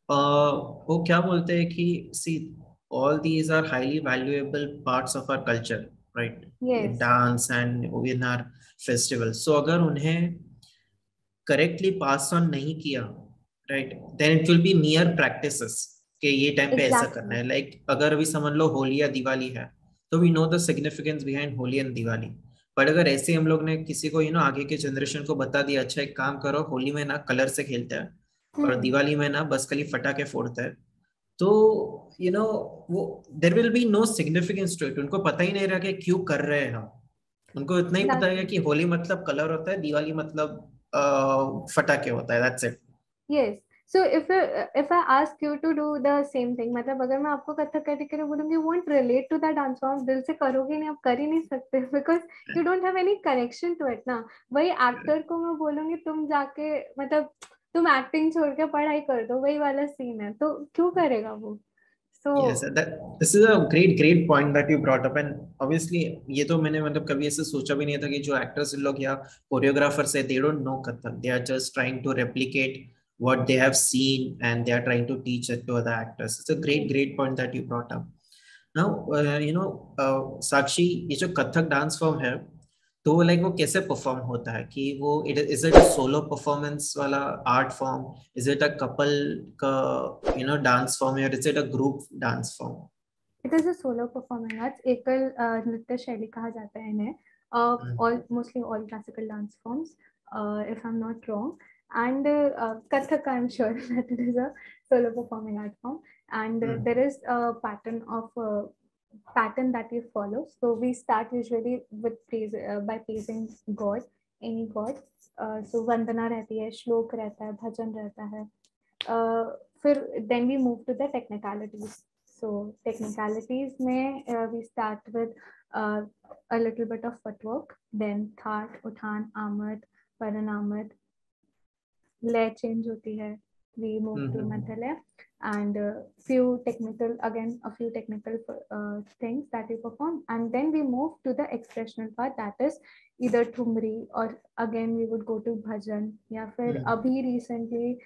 वो क्या बोलते हैं कि see, all these are highly valuable parts of our culture, right? Yes. Dance and in our festivals. So अगर उन्हें correctly pass on नहीं किया, right, then it will be mere practices कि ये टाइम पे ऐसा करना है. Like अगर अभी समझ लो होली या दिवाली है, तो we know the significance behind Holi and Diwali. But अगर ऐसे हम लोग ने किसी को आगे के जनरेशन को बता दिया, अच्छा एक काम करो, होली में ना कलर से खेलते हैं और दिवाली में ना बस खाली फटाके फोड़ते हैं, तो वो there will be no significance to it. उनको पता ही नहीं रहा कि क्यों कर रहे हैं हम. उनको इतना ही पता है कि होली मतलब कलर होता है, दिवाली मतलब फटाके होता है. That's it. Yes. So if I ask you to do the same thing, मतलब अगर मैं आपको कथक करने के लिए बोलूँगी, you won't relate to that dance form, दिल से करोगे नहीं, आप कर ही नहीं सकते, because you don't have any connection to it ना. वही एक्टर को मैं बोलूँगी तुम जाके मतलब तुम एक्टिंग छोड़ के पढ़ाई कर दो, वही वाला सीन है, तो क्यों करेगा वो? Yes, So that this is a great point that you brought up, and obviously ये तो मैंने मतलब कभी ऐसे सोचा भी नहीं था कि जो एक्टर्स लोग या कोरियोग्राफर्स है, they don't know Kathak, they are just trying to replicate what they have seen and they are trying to teach it to other actors. It's a great point that you brought up. Now Sakshi, ये जो Kathak dance form है, तो like वो कैसे perform होता है, कि वो is it a solo performance वाला art form, is it a couple का डांस फॉर्म, या is it a group dance form? it is a solo performing arts. एकल नृत्य शैली कहा जाता है इन्हें. All mostly all classical dance forms, if I'm not wrong. And Kathak, I'm sure that it is a solo performing art form. And there is a pattern that we follow. So we start usually with by praising God, any God. So वंदना रहती है, श्लोक रहता है, भजन रहता है. फिर then we move to the technicalities. So technicalities में we start with a little bit of footwork, then thaat, uthan, amad, paranamad, lay change होती है, we move to mathalay, and a few technical things that we perform, and then we move to the expressional part, that is either thumri, or again we would go to bhajan, या फिर अभी recently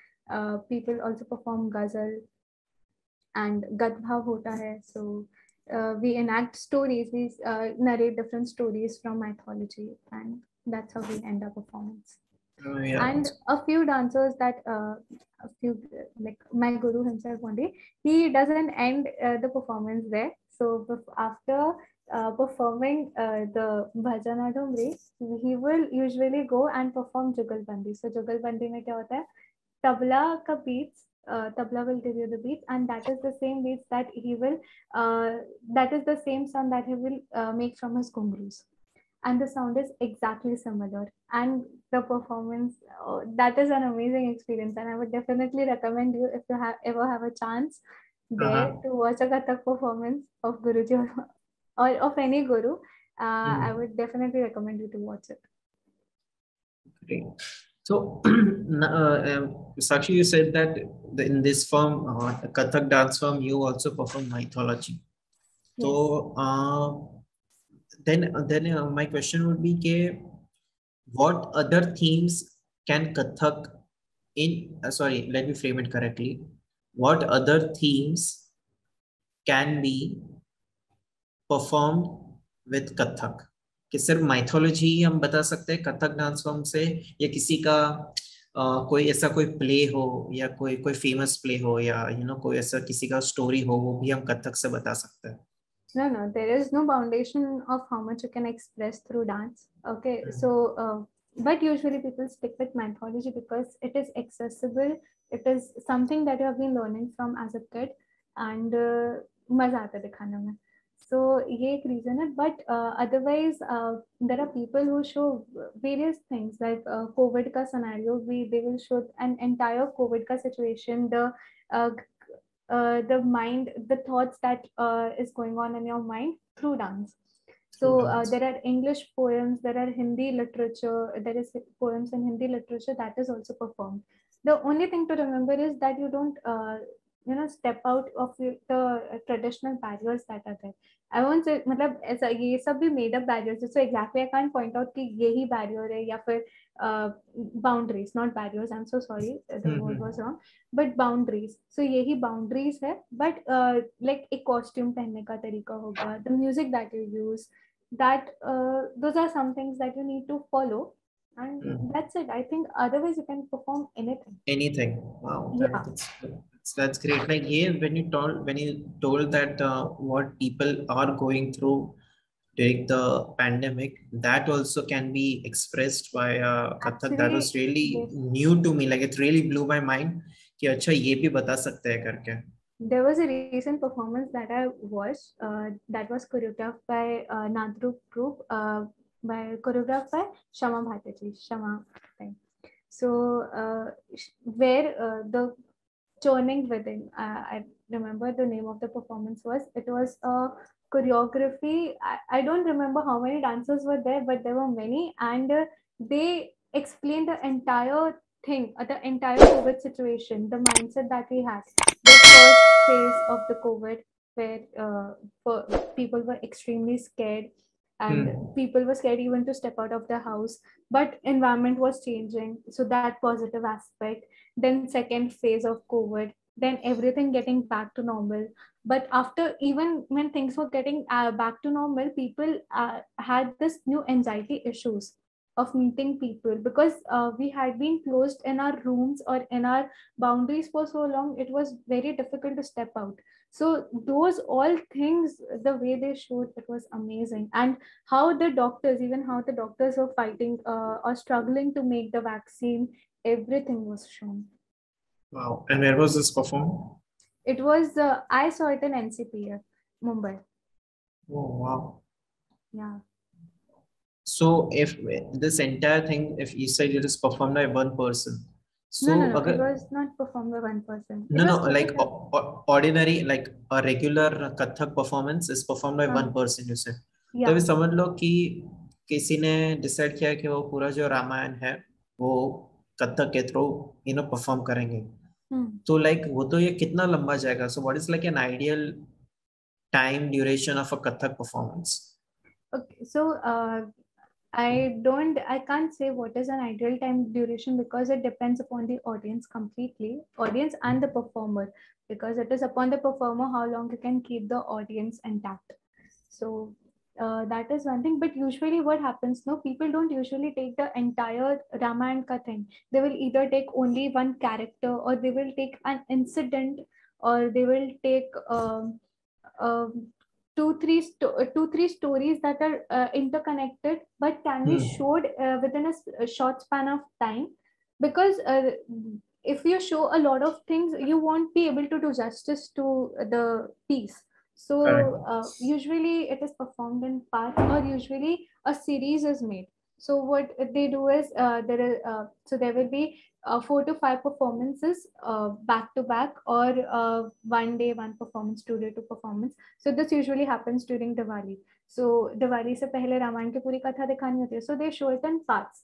people also perform ghazal and gad bhav hota hai. So we enact stories, we narrate different stories from mythology, and that's how we end our performance. And a few dancers that like my guru himself one day, he doesn't end the performance there. So after performing the bhajan or dhumri, he will usually go and perform jugalbandi. So jugalbandi mein kya hota hai, tabla ka beats, tabla will give you the beats, and that is the same beats that he will that is the same sound that he will make from his ghungroos, and the sound is exactly similar, and the performance, that is an amazing experience, and I would definitely recommend you, if you ever have a chance there to watch a Kathak performance of Guruji, or of any guru. I would definitely recommend you to watch it. Great. So Sakshi, you said that in this form, Kathak dance form, you also perform mythology. Yes. So then my question would be ke, what other themes can Kathak sorry, let me frame it correctly. What other themes can be performed with Kathak? कि सिर्फ mythology ही हम बता सकते हैं Kathak dance form से, या किसी का कोई ऐसा कोई प्ले हो, या कोई फेमस प्ले हो, या कोई ऐसा किसी का स्टोरी हो, वो भी हम कथक से बता सकते हैं? No, there is no foundation of how much you can express through dance. Okay, so but usually people stick with mythology because it is accessible. It is something that you have been learning from as a kid, and मजा आता है दिखाने में. So ये एक reason है. But otherwise, there are people who show various things, like COVID का scenario. They will show an entire COVID का situation, the mind, the thoughts that is going on in your mind through dance. So there are English poems, there are Hindi literature, there is poems in Hindi literature that is also performed. The only thing to remember is that you don't step out of the traditional barriers that are there. I won't say मतलब ऐसा ये सब भी made up barriers, so exactly I can't point out कि यही barrier है, या फिर boundaries, not barriers, I'm so sorry, the word was wrong, but boundaries. So यही boundaries है, but like एक costume पहनने का तरीका होगा, the music that you use, that those are some things that you need to follow, and that's it. I think otherwise you can perform anything. Wow, that's great. Like when you told that what people are going through during the pandemic, that also can be expressed by Kathak. That was really new to me. Like it really blew my mind कि अच्छा ये भी बता सकते हैं करके. There was a recent performance that I watched that was choreographed by Nadru group, choreographed by Shama Bhattaji. So where the churning within. I remember the name of the performance was. It was a choreography. I don't remember how many dancers were there, but there were many, and they explained the entire thing, the entire COVID situation, the mindset that we had, the first phase of the COVID, where people were extremely scared, and people were scared even to step out of the house, but environment was changing, so that positive aspect. Then second phase of COVID, then everything getting back to normal. But after, even when things were getting back to normal, people had this new anxiety issues of meeting people, because we had been closed in our rooms or in our boundaries for so long, it was very difficult to step out. So those all things, the way they showed, it was amazing. And how the doctors, even how the doctors were fighting or struggling to make the vaccine, everything was shown. Wow. And where was this performed? It was, I saw it in NCPF, Mumbai. Oh, wow. Yeah. So if this entire thing, if you said it is performed by one person, so No, it was not performed by one person. no, like ordinary, like a regular Kathak performance is performed by one person, you said. तो अभी समझ लो कि किसी ने decide किया कि वो पूरा जो रामायण है वो कथक के थ्रू परफॉर्म करेंगे. तो लाइक वो तो ये कितना लंबा जाएगा? So what is like an ideal time duration of a Kathak performance? Okay, so I can't say what is an ideal time duration, because it depends upon the audience completely, audience and the performer, because it is upon the performer how long you can keep the audience intact. So that is one thing. But usually what happens, no, people don't usually take the entire Ramayana ka thing. They will either take only one character, or they will take an incident, or they will take um, two three stories that are interconnected, but can be showed within a short span of time. Because if you show a lot of things, you won't be able to do justice to the piece. So usually it is performed in part, or usually a series is made. So what they do is, there will be 4 to 5 performances back to back, or one day one performance, 2 day 2 performance. So this usually happens during Diwali. So Diwali से पहले रामायण की पूरी कथा दिखानी होती है. So they show it in parts.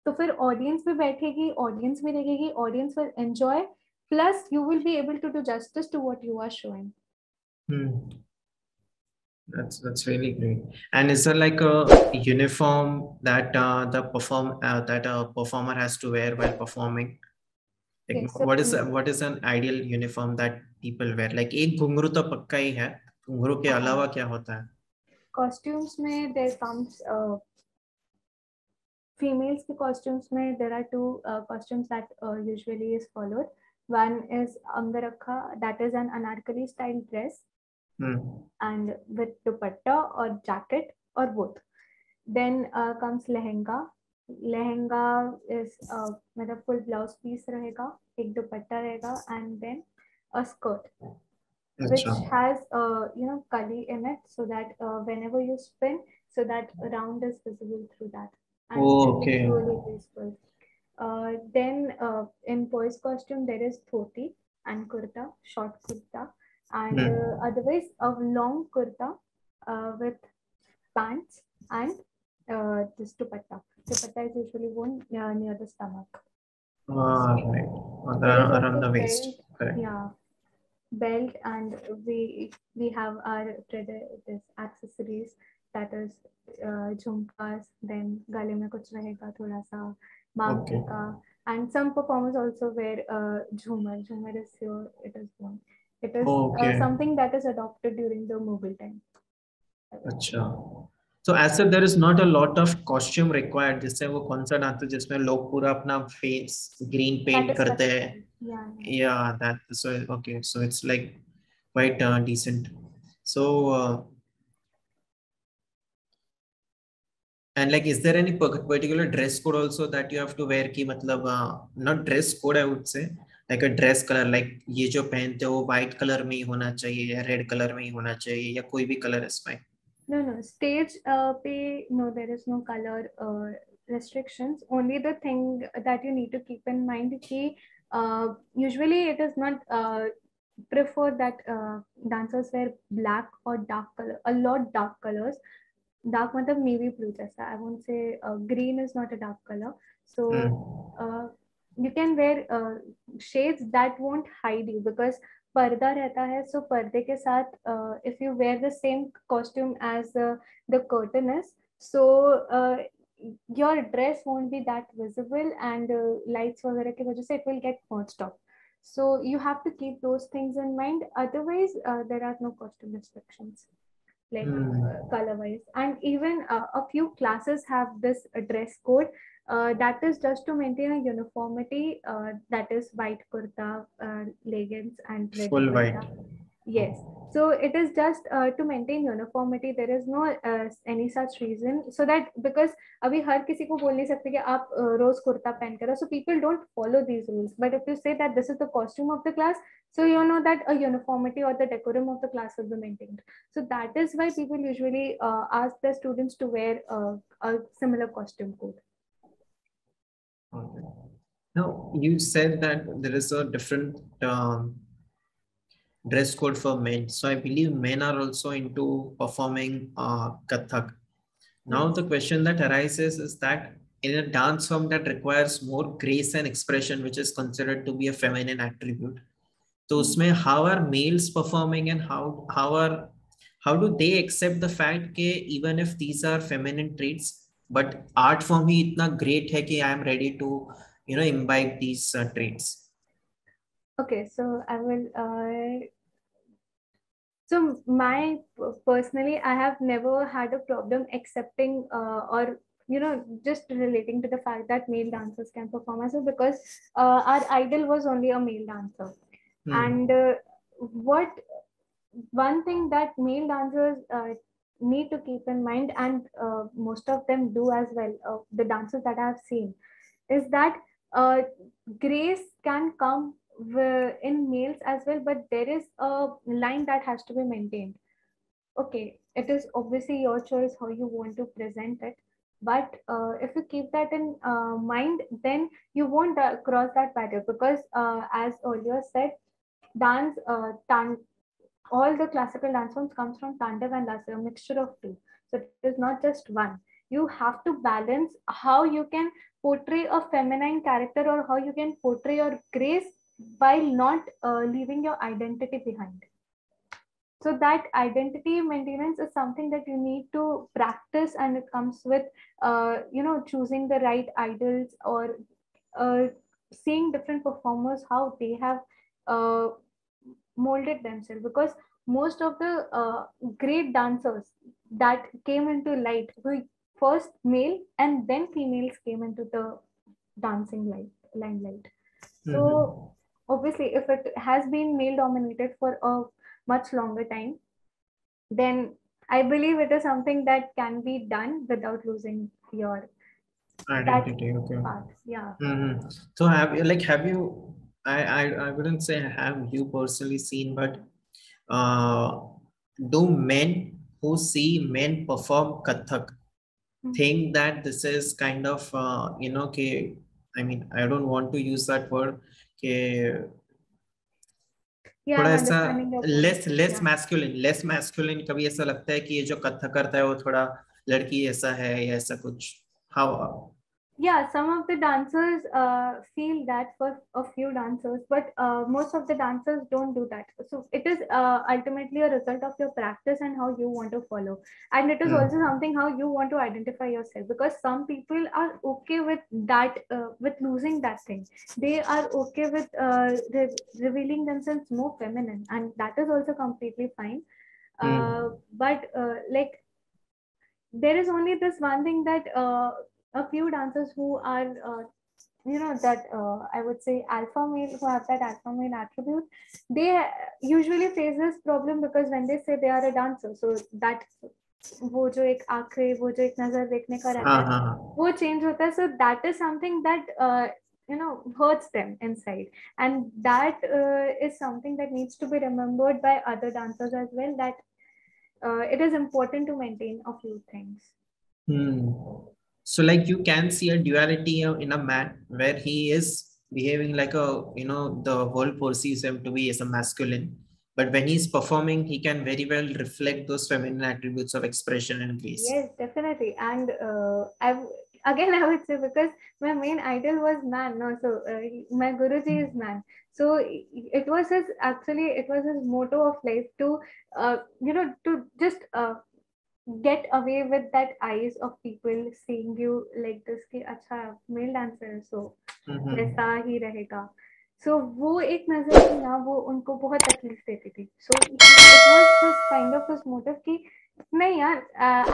तो फिर ऑडियंस भी बैठेगी, ऑडियंस भी देखेगी, audience will enjoy, plus you will be able to do justice to what you are showing. That's really great. And is there like a uniform that the performer has to wear while performing? Like, Yes, what is an ideal uniform that people wear? Like एक घुंघरू तो पक्का ही है, घुंघरू के अलावा क्या होता है? Costumes में there comes females के costumes में there are two costumes that usually is followed. One is अंगरखा, that is an anarkali style dress, and with dupatta or jacket or both. Then comes lehenga. Lehenga is मतलब full blouse piece रहेगा, एक दुपट्टा रहेगा, and then a skirt which has kali in it, so that whenever you spin, so that round is visible through that, and it is really graceful. Then in boys costume there is dhoti and kurta, short kurta, and otherwise a long kurta with pants and this dupatta. Dupatta is usually worn near the stomach. Right. Around the waist. Correct. Yeah, belt, and we have our this accessories, that is jhumkas, then gale mein kuch rahega thoda sa, maang tika, and some performers also wear jhumar. Jhumar is here, it is worn. It is something that is adopted during the Mughal time. अच्छा. So as said, there is not a lot of costume required. जिससे वो concert आते हैं जिसमें लोग पूरा अपना face green paint करते हैं. Yeah, that so okay. So it's like quite decent. So and like, is there any particular dress code also that you have to wear? कि मतलब not dress code, I would say, like a dress color, like ये जो पहनते हो white color में ही होना चाहिए या red color में ही होना चाहिए या कोई भी color is fine. No, stage pay, no, there is no color restrictions. Only the thing that you need to keep in mind कि Usually it is not preferred that dancers wear black or dark color, a lot dark colors. Dark matlab navy blue jaisa. I won't say green is not a dark color. So you can wear shades that won't hide you, because पर्दा रहता है. So पर्दे के साथ if you wear the same costume as the curtain is, so your dress won't be that visible, and lights वगैरह की वजह से it will get merged up. So you have to keep those things in mind. Otherwise, there are no costume restrictions, like color wise. And even a few classes have this dress code that is just to maintain a uniformity, that is white kurta, leggings and red full white. Yes. So it is just to maintain uniformity. There is no any such reason, so that because अभी हर किसी को बोल नहीं सकते कि आप रोज कुर्ता पहन कर, so people don't follow these rules. But if you say that this is the costume of the class, so you know that a uniformity or the decorum of the class will be maintained. So that is why people usually ask their students to wear a similar costume code. Okay. Now you said that there is a different dress code for men. So I believe men are also into performing Kathak. Now the question that arises is that in a dance form that requires more grace and expression, which is considered to be a feminine attribute, so usme how are males performing, and how do they accept the fact that even if these are feminine traits, but art form ही इतना great है कि I am ready to imbibe these traits. Okay, so I will. So my personally, I have never had a problem accepting or just relating to the fact that male dancers can perform as well, because our idol was only a male dancer. And what one thing that male dancers need to keep in mind, and most of them do as well, the dancers that I have seen, is that grace can come in males as well, but there is a line that has to be maintained. Okay, it is obviously your choice how you want to present it, but if you keep that in mind, then you won't cross that barrier, because as earlier said, dance all the classical dance forms comes from Tandav and Lasa, a mixture of two. So it is not just one. You have to balance how you can portray a feminine character, or how you can portray your grace while not leaving your identity behind. So that identity maintenance is something that you need to practice, and it comes with choosing the right idols, or seeing different performers how they have molded themselves, because most of the great dancers that came into light were first male, and then females came into the dancing limelight. So obviously, if it has been male dominated for a much longer time, then I believe it is something that can be done without losing your identity. Okay. Part. Yeah. So have you I wouldn't say have you personally seen, but do men who see men perform Kathak think that this is kind of I mean, I don't want to use that word, थोड़ा ऐसा less masculine कभी ऐसा लगता है कि ये जो कथक करता है वो थोड़ा लड़की ऐसा है या ऐसा कुछ? How? Yeah, some of the dancers feel that for a few dancers, but most of the dancers don't do that. So it is ultimately a result of your practice and how you want to follow. And it is also something how you want to identify yourself, because some people are okay with that, with losing that thing. They are okay with revealing themselves more feminine, and that is also completely fine. But like, there is only this one thing that a few dancers who are that I would say alpha male, who have that alpha male attribute, they usually face this problem, because when they say they are a dancer, so that वो जो एक आंखें, वो जो एक नजर देखने का रहता है, वो change होता है. So that is something that hurts them inside, and that is something that needs to be remembered by other dancers as well, that it is important to maintain a few things. So like you can see a duality in a man where he is behaving like a, the world perceives him to be as a masculine. But when he's performing, he can very well reflect those feminine attributes of expression and grace. Yes, definitely. And again, I would say because my main idol was man, no, so my Guruji is man. So it was his actually it was his motto of life to to just get away with that eyes of people seeing you like this कि अच्छा male dancer so Mm-hmm. वैसा ही रहेगा. So वो एक नजर थी ना वो उनको बहुत तकलीफ देती थी. So it was his kind of his motive कि नहीं यार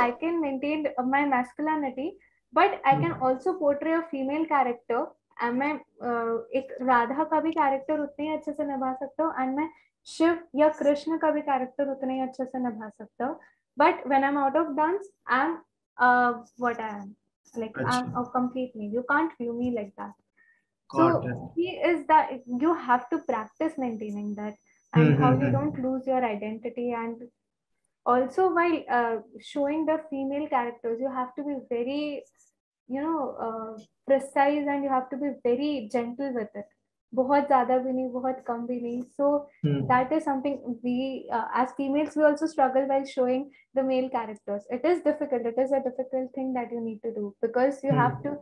I can maintain my masculinity but I can also portray a female character. मैं एक राधा का भी कैरेक्टर उतने ही अच्छे से निभा सकता हूँ and मैं शिव या कृष्ण का भी कैरेक्टर उतने ही अच्छे से निभा सकता हूँ. But when I'm out of dance, I'm what I am. Like I'm Achha. a complete me. You can't view me like that. Got it. So he is that you have to practice maintaining that and how you Mm-hmm. don't lose your identity and also while showing the female characters you have to be very precise and you have to be very gentle with it. बहुत ज़्यादा भी नहीं बहुत कम भी नहीं. So that is something we as females we also struggle while showing the male characters. It is difficult. It is a difficult thing that you need to do because you have to.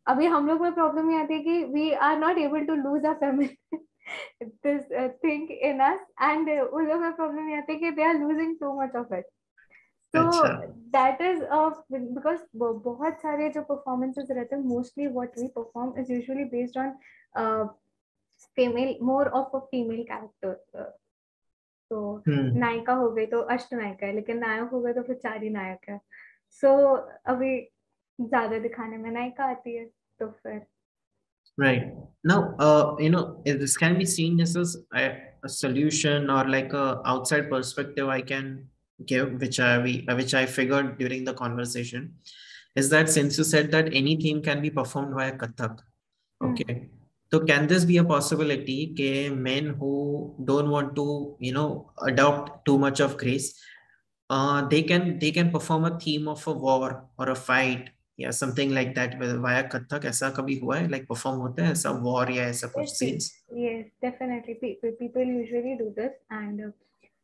अभी हम लोग में problem ये आती है कि we are not able to lose our feminine this thing in us and उन लोग में प्रॉब्लम ये आती है कि they are losing too much of it. So Achha. that is because बहुत सारे जो performances रहते हैं mostly what we perform is usually based on female more of a female character. तो नायिका हो गई तो अष्टनायिका है लेकिन नायक हो गए तो फिर चार ही नायक है. So अभी ज्यादा दिखाने में नायिका आती है तो फिर Right. Now, this can be seen as a solution or like a outside perspective I can give, which I figured during the conversation, is that since you said that any theme can be performed via Kathak, okay. So can this be a possibility that men who don't want to, adopt too much of grace, they can perform a theme of a war or a fight, या something like that via Kathak. ऐसा कभी हुआ है, like perform होता है ऐसा war या ऐसा कुछ yes, yes, scenes? yes, definitely. People usually do this, and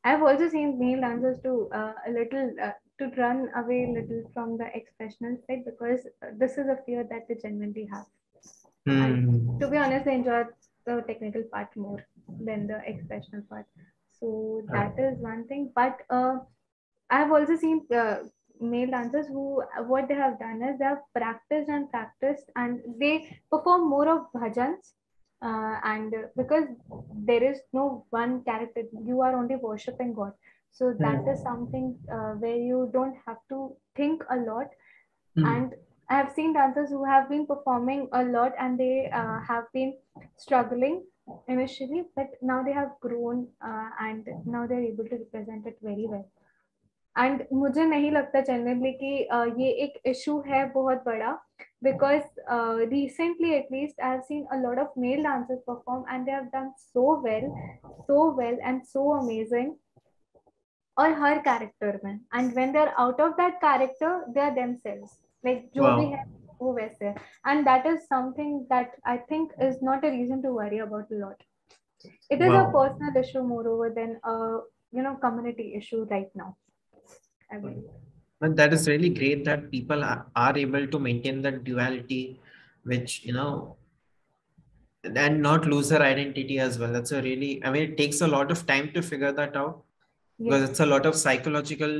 I've also seen male dancers to a little to run away a little from the expressional side because this is a fear that they genuinely have. And to be honest, they enjoy the technical part more than the expressional part. So that is one thing. But I've also seen male dancers who what they have done is they have practiced and they perform more of bhajans and because there is no one character, you are only worshipping God. So that is something where you don't have to think a lot. And I have seen dancers who have been performing a lot and they have been struggling initially, but now they have grown and now they're able to represent it very well. And मुझे नहीं लगता generally कि ये एक issue है बहुत बड़ा because recently at least I have seen a lot of male dancers perform and they have done so well and so amazing और हर कैरेक्टर में and when they are out of that character they are themselves like जो भी है Wow. वो वैसे है and that is something that I think is not a reason to worry about a lot. It is a Wow. personal issue moreover than a community issue right now, I believe. But that is really great that people are able to maintain that duality, which, and not lose their identity as well. That's a really, I mean, it takes a lot of time to figure that out Yes, because it's a lot of psychological,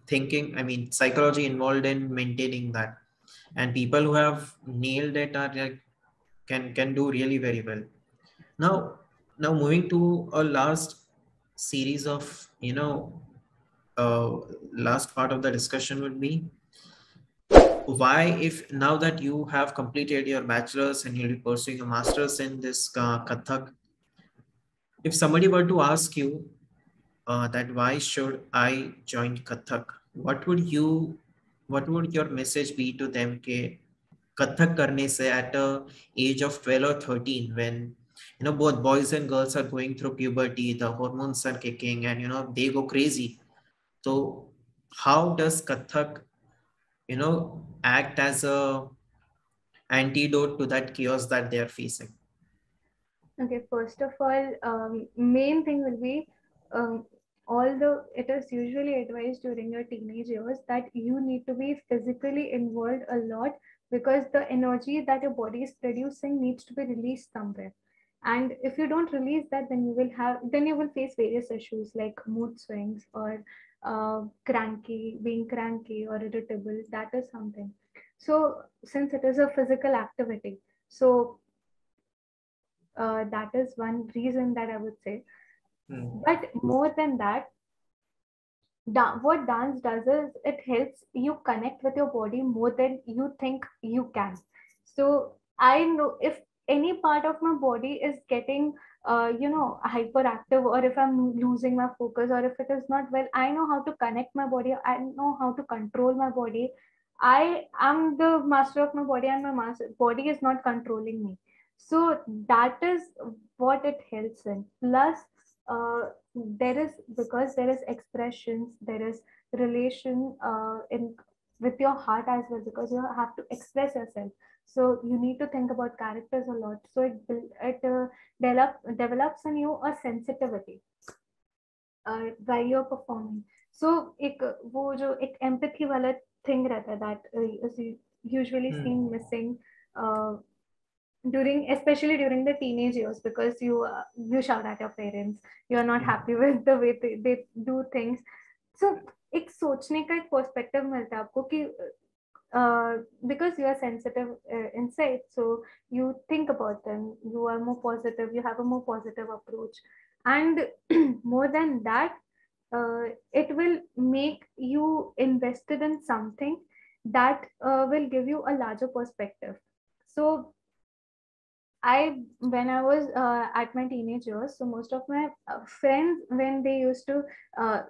thinking. I mean, psychology involved in maintaining that. And people who have nailed it are like, can do really very well. Now, moving to a last series of, uh, last part of the discussion would be why, if now that you have completed your bachelor's and you'll be pursuing a master's in this Kathak, if somebody were to ask you that why should I join Kathak, what would your message be to them? Ke Kathak karne se at a age of 12 or 13, when both boys and girls are going through puberty, the hormones are kicking, and they go crazy. So how does Kathak act as a antidote to that chaos that they are facing? Okay, first of all, main thing will be, although it is usually advised during your teenage years that you need to be physically involved a lot, because the energy that your body is producing needs to be released somewhere. And if you don't release that, then you will face various issues like mood swings or being cranky or irritable. That is something. So since it is a physical activity, so that is one reason that I would say. But more than that, what dance does is it helps you connect with your body more than you think you can. So I know if any part of my body is getting hyperactive, or if I'm losing my focus, or if it is not well, I know how to connect my body, I know how to control my body. I am the master of my body, and body is not controlling me. So that is what it helps in. Plus, there is, because there is expressions, there is relation in with your heart as well, because you have to express yourself. So you need to think about characters a lot. So develops in you a sensitivity while you're performing. So एक वो जो एक empathy वाला thing रहता है that is usually seen missing especially during the teenage years, because you shout at your parents, you are not happy with the way they do things. So एक सोचने का एक perspective मिलता है आपको कि because you are sensitive inside, so you think about them, you are more positive, you have a more positive approach. And more than that, it will make you invested in something that will give you a larger perspective. So when I was at my teenage years, so most of my friends, when they used to,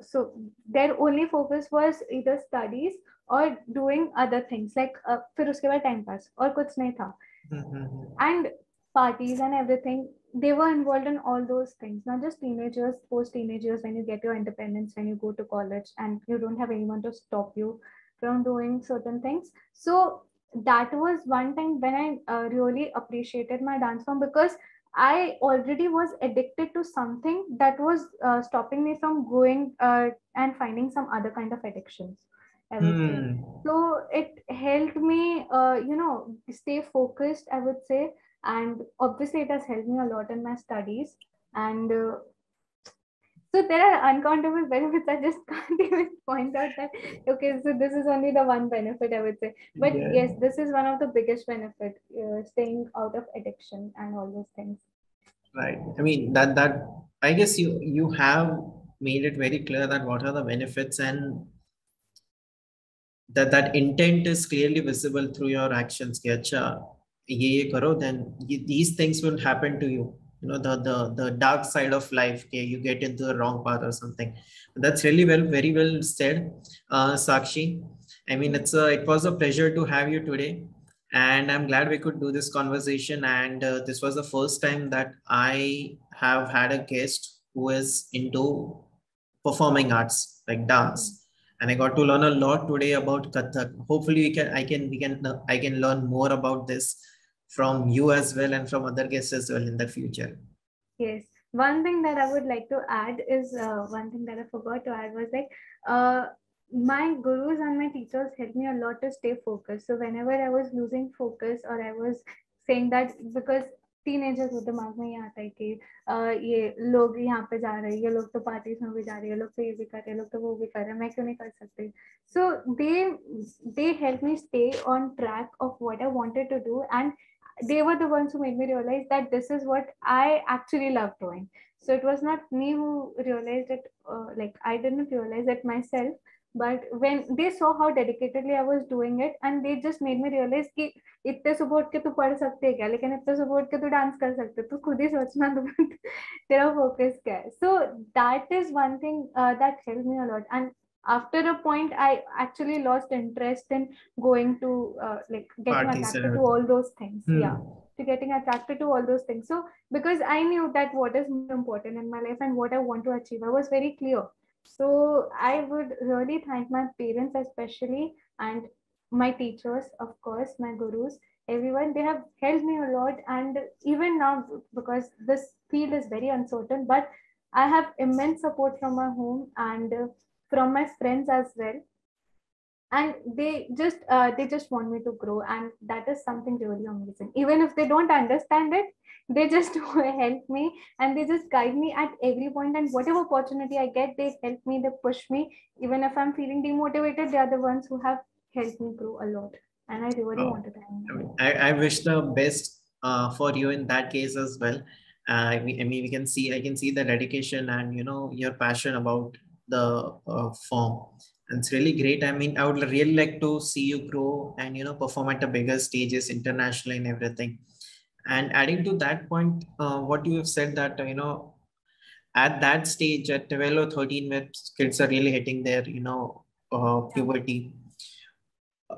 so their only focus was either studies or doing other things, like फिर उसके बाद time pass और कुछ नहीं था. And parties and everything, they were involved in all those things. Not just teenagers, post teenagers, when you get your independence, when you go to college and you don't have anyone to stop you from doing certain things. So that was one time when I really appreciated my dance form, because I already was addicted to something that was stopping me from going and finding some other kind of addictions, I would say. So it helped me, stay focused, I would say. And obviously it has helped me a lot in my studies. And so there are uncountable benefits. I just can't even point out that, okay, so this is only the one benefit, I would say. But yes, this is one of the biggest benefit, staying out of addiction and all those things. Right. I mean, that I guess you have made it very clear that what are the benefits, and that intent is clearly visible through your actions. Ki, acha, ye karo, then these things will happen to you. You know, the dark side of life, okay, you get into the wrong path or something. That's really very well said, Sakshi. I mean, it was a pleasure to have you today, and I'm glad we could do this conversation. And this was the first time that I have had a guest who is into performing arts like dance, and I got to learn a lot today about Kathak. Hopefully, I can learn more about this from you as well, and from other guests as well in the future. Yes. One thing that I would like to add is one thing that I forgot to add was like my gurus and my teachers helped me a lot to stay focused. So whenever I was losing focus, or I was saying that, because teenagers को दिमाग में ये आता है कि ये लोग यहाँ पे जा रहे हैं, ये लोग तो पार्टीज में भी जा रहे हैं, ये लोग तो ये भी कर रहे हैं, लोग तो वो भी कर रहे हैं, मैं क्यों नहीं कर सकती. So they helped me stay on track of what I wanted to do, and they were the ones who made me realize that this is what I actually love doing. So it was not me who realized it, like I didn't realize it myself, but when they saw how dedicatedly I was doing it, and they just made me realize कि इतने सुबह उठ के तू पढ़ सकते है क्या, लेकिन इतने सुबह उठ के तू डांस कर सकते, तू खुद ही सोचना तेरा focus क्या है. So that is one thing that helped me a lot. And after a point, I actually lost interest in going to like getting attracted to all those things. Yeah, to getting attracted to all those things. So because I knew that what is more important in my life and what I want to achieve, I was very clear. So I would really thank my parents especially, and my teachers, of course, my gurus. everyone, they have helped me a lot. And even now, because this field is very uncertain, but I have immense support from my home and from my friends as well. And they just want me to grow, and that is something really amazing. Even if they don't understand it, they just help me, and they just guide me at every point, and whatever opportunity I get, they help me, they push me. Even if I'm feeling demotivated, they are the ones who have helped me grow a lot, and I really Oh, want to thank I them. mean, I wish the best for you in that case as well. We can see, I can see the dedication and your passion about the form, and it's really great. I mean, I would really like to see you grow and perform at the bigger stages internationally and everything. And adding to that point, what you have said that at that stage at 12 or 13, where kids are really hitting their Yeah. puberty,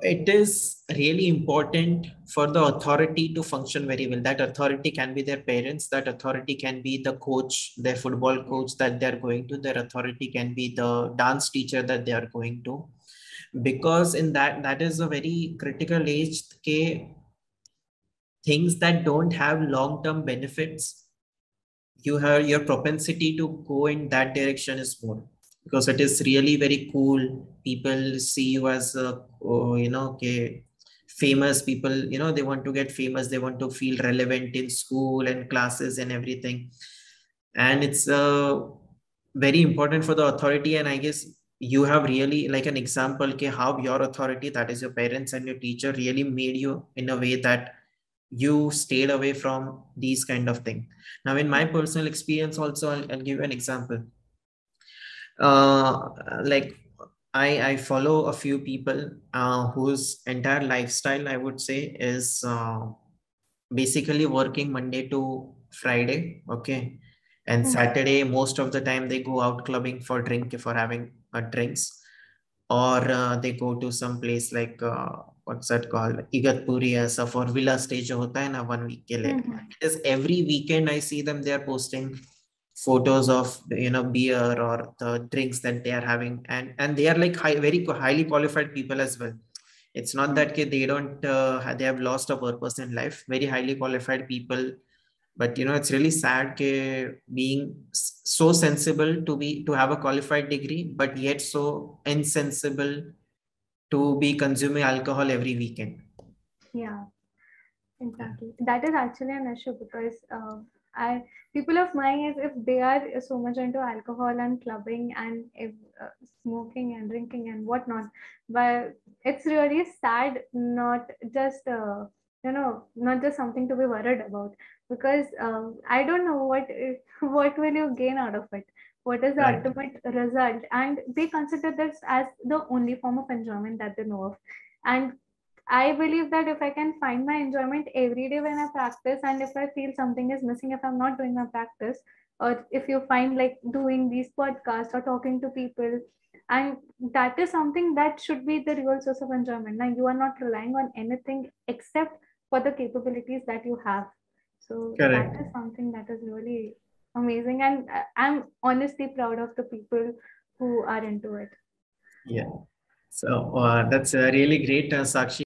it is really important for the authority to function very well. That authority can be their parents, that authority can be the coach, their football Yeah. coach that they're going to, their authority can be the dance teacher that they are going to. Because in that is a very critical age, things that don't have long term benefits, you have your propensity to go in that direction is more, because it is really very cool. People see you as okay, famous people, they want to get famous, they want to feel relevant in school and classes and everything. And it's very important for the authority. And I guess you have really like an example how your authority, that is your parents and your teacher, really made you in a way that you stayed away from these kind of thing. Now in my Yeah. personal experience also, I'll give you an example. uh, like I follow a few people whose entire lifestyle, I would say, is basically working Monday to Friday, okay, and Mhm. Saturday most of the time they go out clubbing for having drinks, or they go to some place like what's that called, Igatpuri ऐसा for villa stay जो होता है ना 1 week के लिए. Mhm. It is every weekend I see them, they are posting photos of beer or the drinks that they are having, and they are like very highly qualified people as well. It's not Mhm. that they don't they have lost a purpose in life, very highly qualified people. But it's really sad being so sensible to have a qualified degree, but yet so insensible to be consuming alcohol every weekend. Yeah. Yeah. Exactly. That is actually an issue because I people of my age, if they are so much into alcohol and clubbing and if, smoking and drinking and whatnot, but it's really sad. Not just not just something to be worried about, because I don't know what what will you gain out of it. What is the Right. ultimate result? And they consider this as the only form of enjoyment that they know of, and I believe that if I can find my enjoyment every day when I practice, and if I feel something is missing if I'm not doing my practice, or if you find like doing these podcasts or talking to people, and that is something that should be the real source of enjoyment. Now, you are not relying on anything except for the capabilities that you have. So, that Correct. is something that is really amazing. And I'm honestly proud of the people who are into it. Yeah. So that's really great, Sakshi.